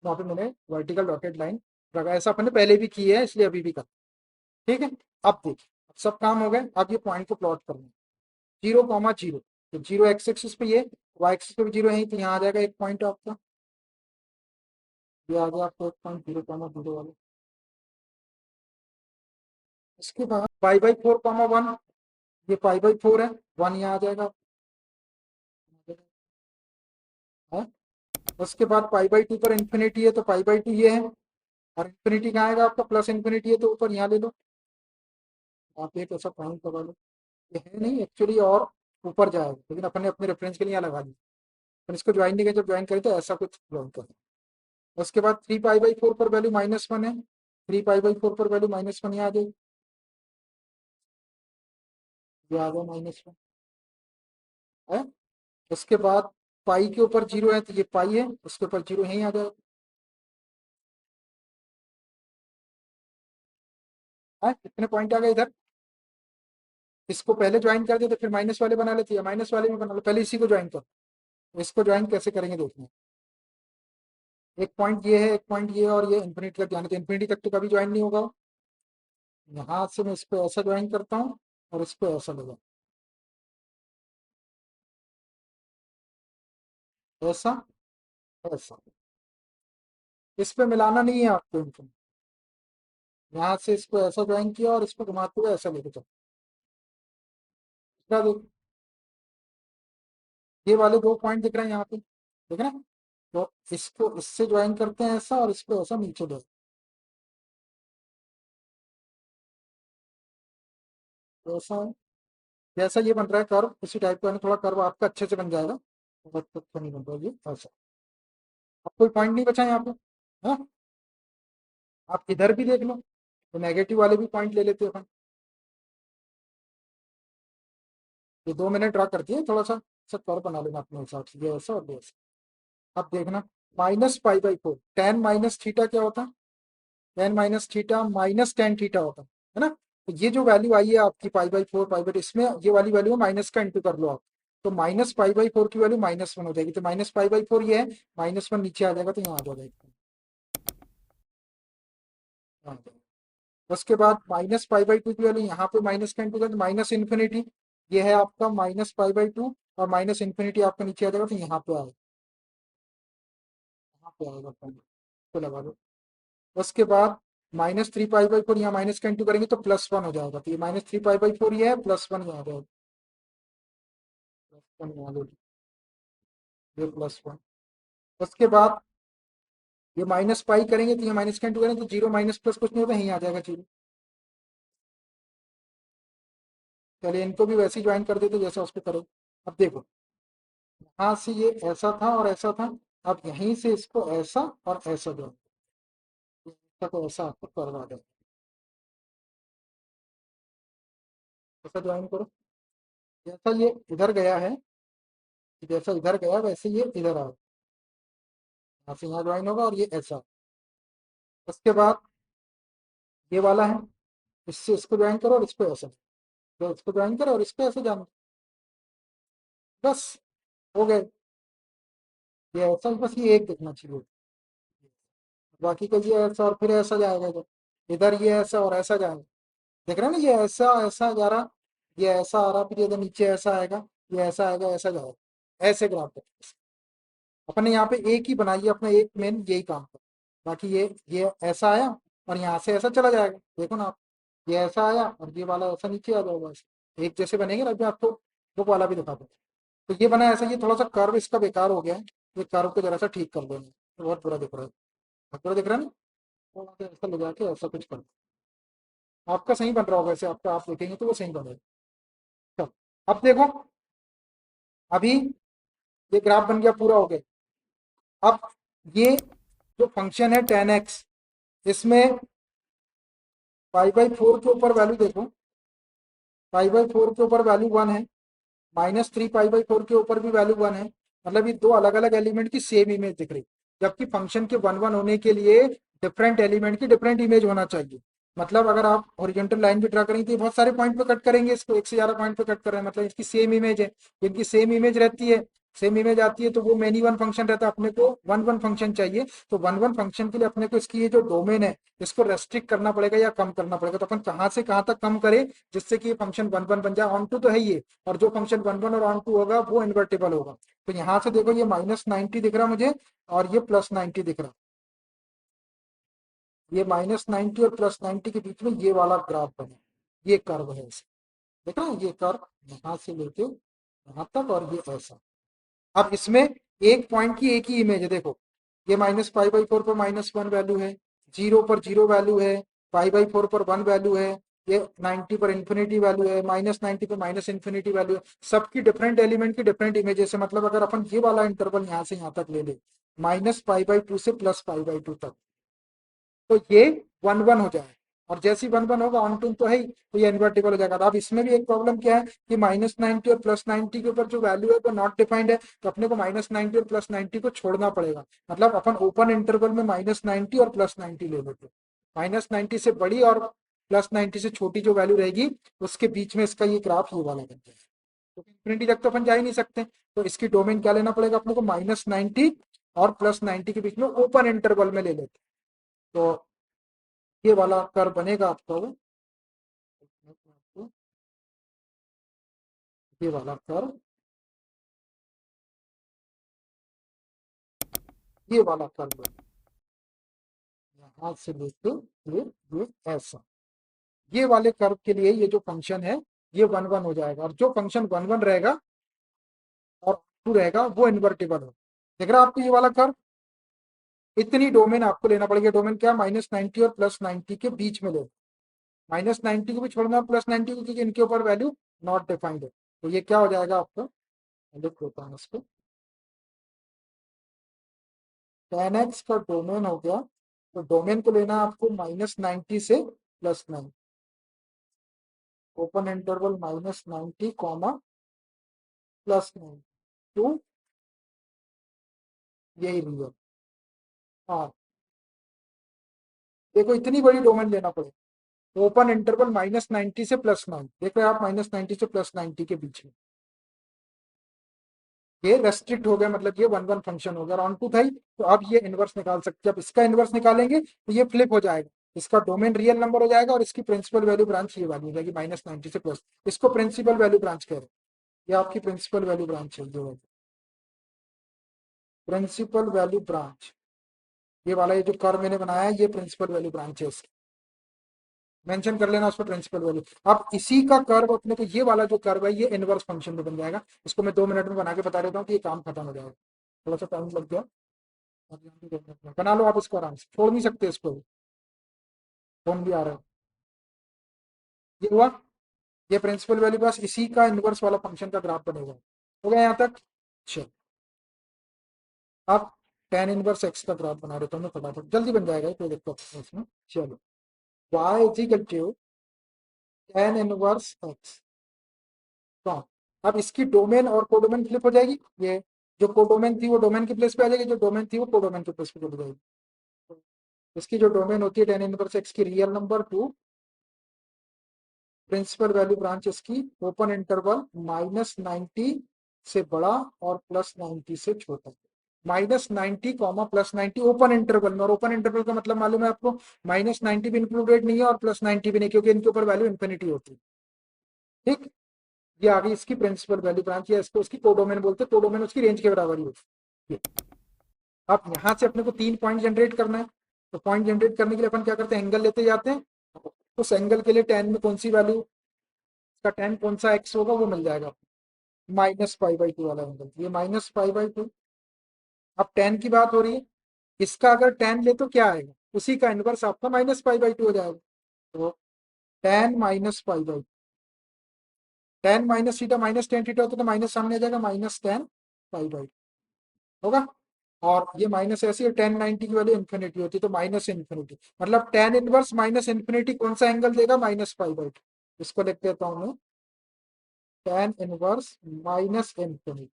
वहाँ पे मैंने वर्टिकल डॉटेड लाइन लगा। ऐसा अपने पहले भी किए है, इसलिए अभी भी कर। ठीक है। अब देखिए, अब सब काम हो गए। अब ये पॉइंट को प्लॉट करना है, 0,0, तो 0 एक्स एक्सिस पे, ये वाई एक्सिस पे भी 0 है, तो यहाँ आ जाएगा एक पॉइंट आपका, ये आ गया आपको एक पॉइंट 0,0 वाला। इसके बाद π/4, 1, ये π/4 है, 1 यहाँ आ जाएगा है? उसके बाद π/2 पर इन्फिनिटी है, तो π/2 ये है, और इन्फिनिटी कहाँ आएगा आपका, प्लस इन्फिनिटी है तो ऊपर यहाँ ले लो। आप एक ऐसा पॉइंट लगा लो, ये है नहीं एक्चुअली, और ऊपर जाएगा, लेकिन अपन ने अपने रेफरेंस के लिए यहाँ लगा दी। पर इसको ज्वाइन नहीं किया, जब ज्वाइन करें तो ऐसा कुछ ज्वाइन करें। उसके बाद 3π/4 पर वैल्यू -1 है, 3π/4 पर वैल्यू -1 यहाँ आ जाएगी, ये आ गया -1 है। उसके बाद पाई के ऊपर 0 है, तो ये पाई है, उसके ऊपर 0 यहीं आ जाएगा है। कितने पॉइंट आ गए इधर? इसको पहले ज्वाइन कर दे तो फिर माइनस वाले बना लेते हैं, माइनस वाले भी बना लो, पहले इसी को ज्वाइन कर। इसको ज्वाइन कैसे करेंगे देखना। एक पॉइंट ये है, एक पॉइंट ये है, और ये इन्फिनिटी तक जाने, तो इन्फिनिटी तक तो कभी ज्वाइन नहीं होगा। यहाँ से मैं इसको ऐसा ज्वाइन करता हूँ और इसको ऐसा लगा, ऐसा ऐसा। इस पे मिलाना नहीं है आपको इन्फिनिटी, यहाँ से इसको ऐसा ज्वाइन किया और इसको घुमाते हुए ऐसा लेके चलो। इसका देखो, ये वाले 2 पॉइंट दिख रहे हैं यहाँ पे, ठीक है ना? तो इसको इससे ज्वाइन करते हैं ऐसा, और इसको ऐसा नीचे दो, तो ऐसा है। जैसा ये बन रहा है कर्व, उसी टाइप का थोड़ा कर्व आपका अच्छे से बन जाएगा, बहुत अच्छा नहीं बन रहा ये ऐसा। अब कोई पॉइंट नहीं बचा यहाँ पे, हाँ। आप इधर भी देख लो, तो नेगेटिव वाले भी पॉइंट ले लेते हैं अपन। ये 2 मैंने ड्रा कर दिए, थोड़ा सा सब कर्व बना लेना अपने हिसाब से, ये ऐसा और ये ऐसा। अब देखना, -π/4, tan माइनस थीटा क्या होता है? tan minus theta -tan theta होता है ना? तो ये जो वैल्यू आई है आपकी π/4, π/2, इसमें ये वाली वैल्यू माइनस का इंटू कर लो आप, तो -π/4 की वैल्यू -1 हो जाएगी, तो -π/4 ये है, -1 नीचे आ जाएगा, तो यहाँ आ जाएगा। हाँ। उसके बाद -π/2 की वैल्यू यहाँ पे माइनस का इंटू कर, माइनस इन्फिनिटी, ये है आपका -π/2, और माइनस इन्फिनिटी आपका नीचे आ जाएगा, तो यहाँ पे आएगा, यहाँ पे आएगा पॉइंट, तो लगा दो। उसके बाद -3π/4, यहाँ माइनस का इंटू करेंगे तो +1 हो जाएगा, तो ये -3π/4 ये है, +1 यहाँ आ जाएगा, +1 यहाँ ले लो, ये +1। उसके बाद ये -π करेंगे, तो ये माइनस का इंटू करेंगे तो 0 माइनस प्लस कुछ नहीं होगा, यहीं आ जाएगा 0। चलिए इनको भी वैसे ही ज्वाइन कर देते जैसा उस पर करो। अब देखो, यहाँ से ये ऐसा था और ऐसा था, अब यहीं से इसको ऐसा और ऐसा दो, तो ऐसा आपको करवा दो, ऐसा ज्वाइन करो। जैसा ये इधर गया है, जैसा इधर गया वैसे ये इधर आओ, यहाँ से यहाँ ज्वाइन होगा, और ये ऐसा। उसके बाद ये वाला है, इससे इसको ज्वाइन करो और इसको ऐसा, तो इसको ज्वाइन करो और इसको ऐसे जानो, बस हो गए। ये ऐसा, बस ये एक देखना चाहिए, बाकी का ये ऐसा और फिर ऐसा जाएगा, इधर ये ऐसा और ऐसा जाएगा। देख रहे हैं ना, ये ऐसा ऐसा जा रहा, ये ऐसा आ रहा, फिर इधर नीचे ऐसा आएगा, ये ऐसा आएगा, ऐसा जाएगा, ऐसे ग्राफ है। अपने यहाँ पे एक ही बनाइए, अपना एक मेन यही काम कर, बाकी ये ऐसा आया और यहाँ से ऐसा चला जाएगा, देखो ना आप, ये ऐसा आया और ये वाला ऐसा नीचे आ जाएगा, ऐसे एक जैसे बनेंगे ना। अभी आपको वो वाला भी दिखा दूँ, तो ये बना ऐसा, ये थोड़ा सा कर्व इसका बेकार हो गया है, ये कर्व को जरा सा ठीक कर देंगे, बहुत बुरा दिख रहा है, बहुत बुरा दिख रहा है ना, थोड़ा सा ऐसा लगा के ऐसा कुछ कर, आपका सही बन रहा होगा वैसे, आपका आप देखेंगे तो वो सही बनेगा। चलो, अब देखो, अभी ये ग्राफ बन गया, पूरा हो गया। अब ये जो फंक्शन है 10x, इसमें 5/4 के ऊपर वैल्यू देखो, 5/4 के ऊपर वैल्यू 1 है, -3 π/4 के ऊपर भी वैल्यू 1 है, मतलब ये दो अलग अलग एलिमेंट की सेम इमेज दिख रही, जबकि फंक्शन के 1 1 होने के लिए डिफरेंट एलिमेंट की डिफरेंट इमेज होना चाहिए। मतलब अगर आप हॉरिजॉन्टल लाइन भी ड्रा करेंगे तो बहुत सारे पॉइंट पे कट करेंगे, इसको एक से ज्यादा पॉइंट पे कट कर रहे हैं, मतलब इसकी सेम इमेज है, इनकी सेम इमेज रहती है, सेम इमेज आती है तो वो मेनी वन फंक्शन रहता है, अपने को 1 1 फंक्शन चाहिए। तो 1 1 फंक्शन के लिए अपने को इसकी ये जो डोमेन है, इसको रेस्ट्रिक्ट करना पड़ेगा या कम करना पड़ेगा, तो अपन कहाँ से कहाँ तक कम करें जिससे कि ये फंक्शन 1 1 बन जाए। ऑन टू तो है ये, और जो फंक्शन 1 1 और ऑन टू होगा वो इन्वर्टेबल होगा। तो यहाँ से देखो, ये -90 दिख रहा मुझे और ये +90 दिख रहा, ये -90 और +90 के बीच में ये वाला ग्राफ बने, ये कर्व है इसे, देखा ये कर्व यहाँ से लेके यहाँ तक, और ये ऐसा। अब इसमें एक पॉइंट की एक ही इमेज है, देखो ये -π/4 पर -1 वैल्यू है, 0 पर 0 वैल्यू है, π/4 पर 1 वैल्यू है, ये 90 पर इन्फिनिटी वैल्यू है, -90 पर -इन्फिनिटी वैल्यू है, सबकी डिफरेंट एलिमेंट की डिफरेंट इमेजेस है। मतलब अगर अपन ये वाला इंटरवल यहाँ से यहाँ तक ले ले, -π/2 से +π/2 तक, तो ये 1 1 हो जाए, और जैसे ही 1 1 होगा ऑन टू तो है ही, तो ये इन्वर्टेबल हो जाएगा। अब इसमें भी एक प्रॉब्लम क्या है कि -90 और +90 के ऊपर जो वैल्यू है वो नॉट डिफाइंड है, तो अपने को -90 और +90 को छोड़ना पड़ेगा। मतलब अपन ओपन इंटरवल में -90 और +90 ले लेते, -90 से बड़ी और +90 से छोटी जो वैल्यू रहेगी उसके बीच में इसका ये ग्राफ ये वाला बन जाएगा। तो इन्फिनिटी तक तो अपन जा ही नहीं सकते, तो इसकी डोमेन क्या लेना पड़ेगा अपने को, -90 और +90 के बीच में ओपन इंटरवल में ले लेते, तो ये वाला कर्व बनेगा आपका वो, ये वाला कर्व, ये वाला कर्व यहाँ से लेके ये ऐसा, ये वाले कर्व के लिए ये जो फंक्शन है ये 1 1 हो जाएगा, और जो फंक्शन 1 1 रहेगा और 2 रहेगा वो इन्वर्टेबल हो। देख रहा आपको ये वाला कर्व, इतनी डोमेन आपको लेना पड़ेगा, डोमेन क्या, -90 और +90 के बीच में ले, -90 को भी छोड़ना +90 को, क्योंकि इनके ऊपर वैल्यू नॉट डिफाइंड है। तो ये क्या हो जाएगा आपका, लिख देता हूँ इसको, 10x का डोमेन हो गया, तो डोमेन को लेना आपको -90 से +9, ओपन इंटरवल -90 कॉमा +9 टू, यही रियल। हाँ, देखो इतनी बड़ी डोमेन लेना पड़ेगा, ओपन इंटरवल -90 से +9, देख रहे हैं आप, -90 से +90 के बीच में ये रेस्ट्रिक्ट हो गया, मतलब ये 1 1 फंक्शन हो गया, ऑन टू था ही, तो अब ये इनवर्स निकाल सकते, जब इसका इनवर्स निकालेंगे तो ये फ्लिप हो जाएगा, इसका डोमेन रियल नंबर हो जाएगा और इसकी प्रिंसिपल वैल्यू ब्रांच ये वाली हो जाएगी -90 से प्लस, इसको प्रिंसिपल वैल्यू ब्रांच कह रहे हैं, ये आपकी प्रिंसिपल वैल्यू ब्रांच है, ये प्रिंसिपल वैल्यू ब्रांच, ये वाला ये जो कर्व मैंने बनाया है ये प्रिंसिपल वैल्यू ब्रांच है, इसकी मेंशन कर लेना उस पर प्रिंसिपल वैल्यू। अब इसी का कर्व अपने को, ये वाला जो कर्व है ये इनवर्स फंक्शन में बन जाएगा, इसको मैं 2 मिनट में बना के बता देता हूँ कि ये काम खत्म हो जाएगा, थोड़ा सा टाइम लग गया, बना लो आप इसको आराम से, छोड़ नहीं सकते इसको भी, फोन भी आ रहा है। ये हुआ, ये प्रिंसिपल वैल्यू बस इसी का इनवर्स वाला फंक्शन का ग्राफ बनेगा, हो गया यहाँ तक। चलो, अब tan−1 x का ग्राफ बना देता हूँ मैं फटाफट, जल्दी बन जाएगा, कोई दिक्कत नहीं इसमें। चलो, y tan−1 x, तो अब इसकी डोमेन और कोडोमेन फ्लिप हो जाएगी, ये जो कोडोमेन थी वो डोमेन की प्लेस पे आ जाएगी, जो डोमेन थी वो कोडोमेन की प्लेस पे चली जाएगी। तो इसकी जो डोमेन होती है tan−1 x की, real number to principal value branch इसकी ओपन इंटरवल -90 से बड़ा और +90 से छोटा, -90 कॉमा +90 ओपन इंटरवल में, और ओपन इंटरवल का मतलब मालूम है आपको, -90 भी इंक्लूडेड नहीं है और +90 भी नहीं, क्योंकि इनके ऊपर वैल्यू इन्फिनिटी होती है। ठीक, ये आ गई इसकी प्रिंसिपल वैल्यू ब्रांच, या इसको उसकी कोडोमेन बोलते हैं, कोडोमेन उसकी रेंज के बराबर ही होती है। अब यहाँ से अपने को 3 पॉइंट जनरेट करना है, तो पॉइंट जनरेट करने के लिए अपन क्या करते हैं, एंगल लेते जाते हैं, उस एंगल के लिए tan में कौन सी वैल्यू, इसका tan कौन सा x होगा वो मिल जाएगा, -π/2 वाला एंगल, ये -π/2। अब tan की बात हो रही है, इसका अगर tan ले तो क्या आएगा, उसी का इनवर्स आपका -π/2 हो जाएगा, तो tan -π/2, tan minus theta minus tan theta होता तो माइनस सामने आ जाएगा, -tan π/2 होगा। और ये माइनस ऐसी है, tan 90 की वैल्यू इन्फिनिटी होती है, तो माइनस इन्फिनिटी, मतलब tan इनवर्स माइनस इन्फिनिटी कौन सा एंगल देगा, -π/2। इसको लिख देता हूं मैं, tan इनवर्स माइनस इन्फिनिटी।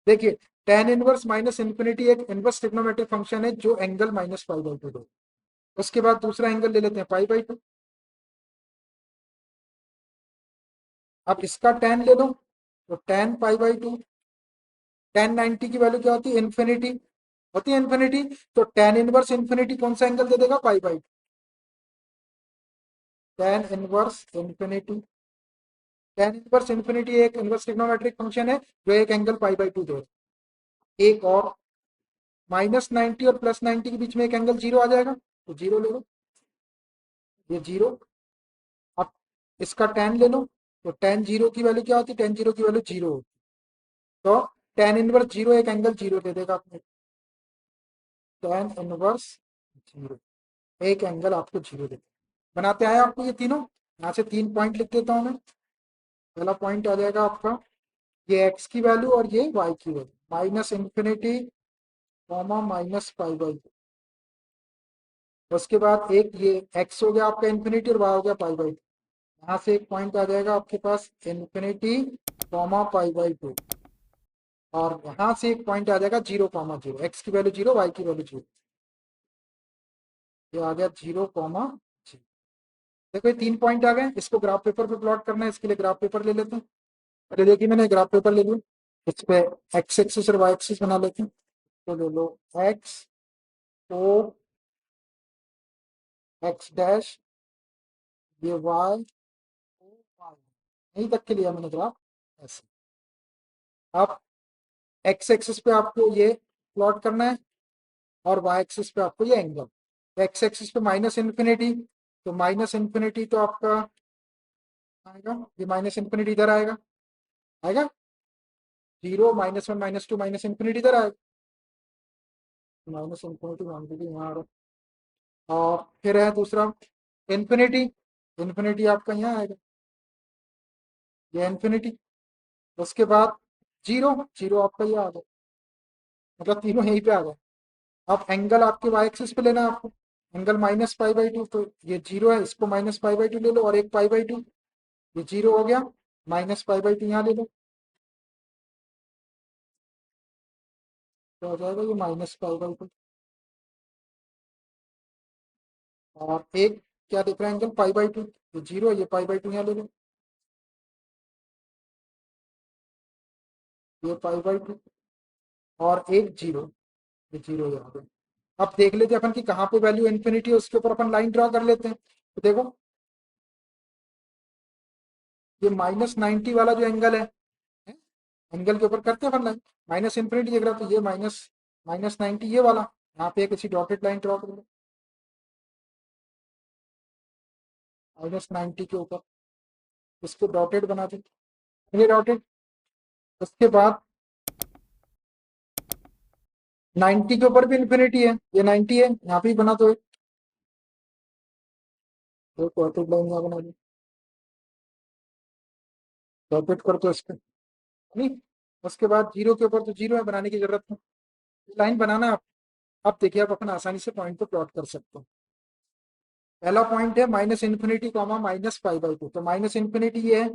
देखिए, tan इनवर्स माइनस इन्फिनिटी एक इनवर्स ट्रिग्नोमेट्रिक फंक्शन है जो एंगल -π/2 दे। उसके बाद दूसरा एंगल ले लेते हैं π/2। अब इसका tan ले लो, तो tan π/2, tan 90 की वैल्यू क्या होती है, इन्फिनिटी होती है, इन्फिनिटी, तो tan इनवर्स इन्फिनिटी कौन सा एंगल दे देगा, π/2। tan inverse infinity, tan inverse infinity एक इनवर्स ट्रिग्नोमेट्रिक फंक्शन है जो एक एंगल π/2 दे। एक और, -90 और +90 के बीच में एक एंगल 0 आ जाएगा, तो 0 ले लो, ये 0। अब इसका tan ले लो, तो tan 0 की वैल्यू क्या होती है, tan 0 की वैल्यू 0 होती है, तो tan इनवर्स 0 एक एंगल 0 दे देगा आपने, tan इनवर्स 0 एक एंगल आपको 0 दे देगा। बनाते आए आपको ये तीनों, यहाँ से 3 पॉइंट लिख देता हूँ मैं। पहला पॉइंट आ जाएगा आपका, ये x की वैल्यू और ये y की वैल्यू, -इन्फिनिटी कॉमा -π/2। उसके बाद एक ये x हो गया आपका इन्फिनिटी और y हो गया π/2। यहाँ से एक पॉइंट आ जाएगा आपके पास इन्फिनिटी कॉमा π/2, और यहाँ से एक पॉइंट आ जाएगा 0,0, x की वैल्यू 0, y की वैल्यू 0, ये आ गया 0,0। देखो ये 3 पॉइंट आ गए, इसको ग्राफ पेपर पे प्लॉट करना है, इसके लिए ग्राफ पेपर ले लेते हैं। अरे देखिए मैंने ग्राफ पेपर ले लिया, इस पे x एक्सिस और y एक्सिस बना लेते हैं, तो ले लो x ओ x डैश, ये y ओ y, यहीं तक के लिया मैंने ग्राफ ऐसे। अब x एक्सिस पे आपको ये प्लॉट करना है और y एक्सिस पे आपको ये एंगल, x एक्सिस पे -इन्फिनिटी, तो -इन्फिनिटी तो आपका आएगा, ये -इन्फिनिटी इधर आएगा, आएगा 0, -1 -2 -इन्फिनिटी इधर आएगा, -इन्फिनिटी यहाँ आ रहा है। और फिर है दूसरा इन्फिनिटी, इन्फिनिटी आपका यहाँ आएगा, ये इन्फिनिटी। उसके बाद 0, 0 आपका ये आ गया, मतलब तीनों यहीं पे आ गए। अब एंगल आपके y एक्सिस पे लेना है आपको, एंगल -π/2, तो ये 0 है, इसको -π/2 ले लो, और एक π/2, ये 0 हो गया, -π/2 यहाँ ले लो, तो हो जाएगा ये -π/2। और एक क्या दिख रहा है एंगल π/2, ये 0 है, ये π/2 यहाँ ले लो, ये π/2, और एक 0, ये 0 यहाँ पे। अब देख लेते हैं अपन की कहाँ पे वैल्यू इन्फिनिटी है, उसके ऊपर अपन लाइन ड्रॉ कर लेते हैं, तो देखो ये -90 वाला जो एंगल है, एंगल के ऊपर करते हैं अपन लाइन, -इन्फिनिटी देख रहा, तो ये -90 ये वाला, यहाँ पे किसी डॉटेड लाइन ड्रॉ कर लो -90 के ऊपर, इसको डॉटेड बना दो, ये डॉटेड। उसके बाद 90 के ऊपर भी इन्फिनिटी है, ये 90 है, यहाँ पे ही बना दो, एक डॉटेड लाइन यहाँ बना दो, डॉटेड कर दो इसको, नहीं। उसके बाद 0 के ऊपर तो 0 है, बनाने की जरूरत नहीं, लाइन बनाना आप। अब देखिए आप अपन आसानी से पॉइंट को प्लॉट कर सकते हो। पहला पॉइंट है -इन्फिनिटी कॉमा -π/2, तो -इन्फिनिटी ये है,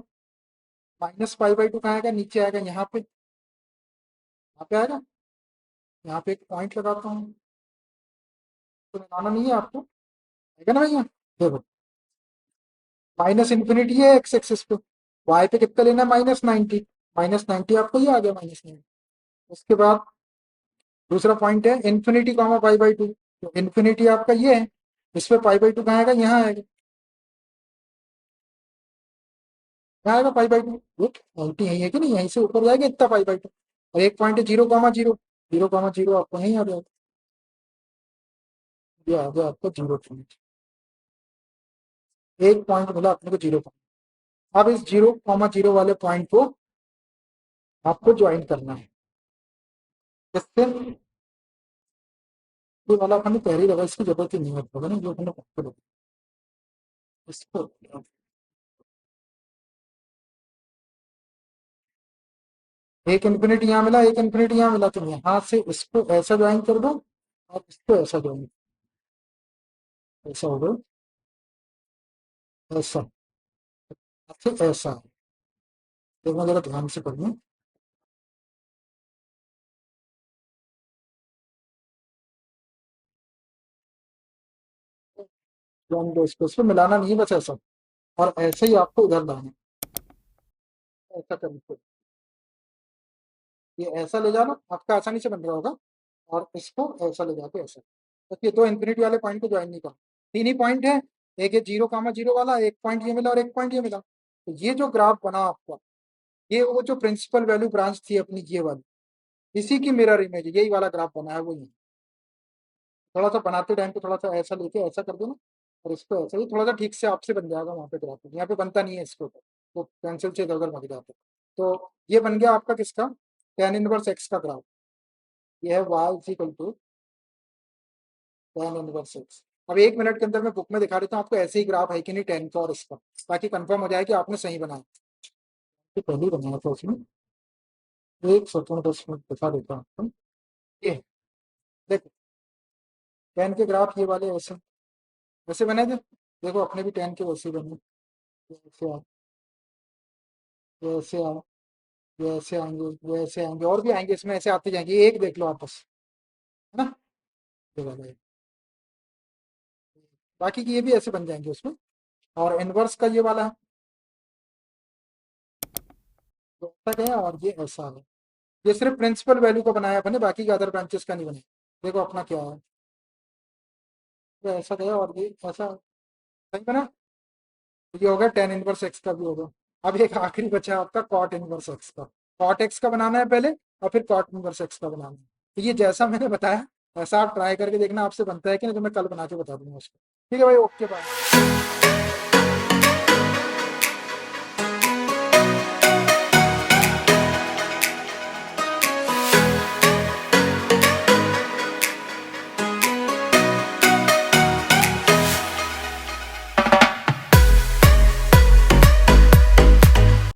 -π/2 कहाँ आएगा, नीचे आएगा, यहाँ पे आएगा, यहाँ पे एक पॉइंट लगाता हूँ, तो लगाना नहीं है आपको, आएगा ना भैया, देखो -इन्फिनिटी है x एक्सिस पे, y पे कितना लेना है, -90, -90 आपको ये आ गया, -90। उसके बाद दूसरा पॉइंट है infinity comma pi by to, तो इन्फिनिटी आपका ये है, इस पे पाई बाई टू कहाँ आएगा, यहाँ आएगा, कहाँ आएगा पाई बाई टू, गुड, एंटी यही है कि नहीं, यहीं से ऊपर जाएगा इतना पाई बाई टू। और एक पॉइंट है zero comma zero, zero comma zero आपको यहीं आ जाएगा, ये आ गया आपका जीरो पॉइंट, एक पॉइंट मिला अपने को जीरो पॉइंट। अब इस जीरो कॉमा जीरो वाले पॉइंट को आपको ज्वाइन करना है, इससे ये वाला अपने पहले ही लगा, इसकी जरूरत ही नहीं है ना, जो अपने पहले लगा इसको, एक इन्फिनिटी यहाँ मिला, एक इन्फिनिटी यहाँ मिला, तो यहाँ से इसको ऐसा ज्वाइन कर दो और इसको ऐसा ज्वाइन, ऐसा हो गया, ऐसा, अच्छा ऐसा, देखना जरा ध्यान से पढ़ना, ज्वाइन दो इसको मिलाना नहीं है, बस ऐसा, और ऐसे ही आपको उधर लाना है, ऐसा करके ये ऐसा ले जाना आपका आसानी से बन रहा होगा, और इसको ऐसा ले जाके ऐसा, तो ये दो इन्फिनिटी वाले पॉइंट को ज्वाइन नहीं करना, तीन ही पॉइंट है, एक है जीरो कामा जीरो वाला, एक पॉइंट ये मिला और एक पॉइंट ये मिला, तो ये जो ग्राफ बना आपका, ये वो जो प्रिंसिपल वैल्यू ब्रांच थी अपनी ये वाली, इसी की मिरर इमेज, यही वाला ग्राफ बना है वो, ये थोड़ा सा बनाते टाइम पे थोड़ा सा ऐसा लेके ऐसा कर दो ना, और इसको ऐसा, ही थोड़ा सा ठीक से आपसे बन जाएगा वहां पे ग्राफ, यहाँ पे बनता नहीं है इसको, तो पेंसिल से इधर उधर मत जाते, तो ये बन गया आपका किसका, tan इनवर्स एक्स का ग्राफ, ये है y is equal to tan inverse x. अब एक मिनट के अंदर मैं बुक में दिखा देता हूँ आपको ऐसे ही ग्राफ है कि नहीं tan का और इसका, ताकि कंफर्म हो जाए कि आपने सही बनाया, तो पहले ही बनाया था उसमें, एक सेकंड 10 मिनट दिखा देता हूँ आपको। ये देखो tan के ग्राफ ये वाले ऐसे वैसे बने थे, देखो अपने भी tan के वैसे ही बने, वैसे वैसे वैसे आएंगे, वैसे आएंगे और भी आएंगे इसमें, ऐसे आते जाएंगे, एक देख लो आप बस, है ना, ये वाला है। बाकी की ये भी ऐसे बन जाएंगे उसमें, और इनवर्स का ये वाला है, तो ऐसा गया और ये ऐसा है, ये सिर्फ प्रिंसिपल वैल्यू का बनाया अपने, बाकी के अदर ब्रांचेस का नहीं बनाया, देखो अपना क्या है, ये ऐसा गया और ये ऐसा, सही बना, ये होगा tan इनवर्स एक्स का भी होगा। अब एक आखिरी बचा आपका cot इनवर्स एक्स का, cot एक्स का बनाना है पहले, और फिर cot इनवर्स एक्स का बनाना है, तो ये जैसा मैंने बताया ऐसा आप ट्राई करके देखना आपसे बनता है कि नहीं, तो मैं कल बना के बता दूंगा उसको। ठीक है भाई, ओके बाय।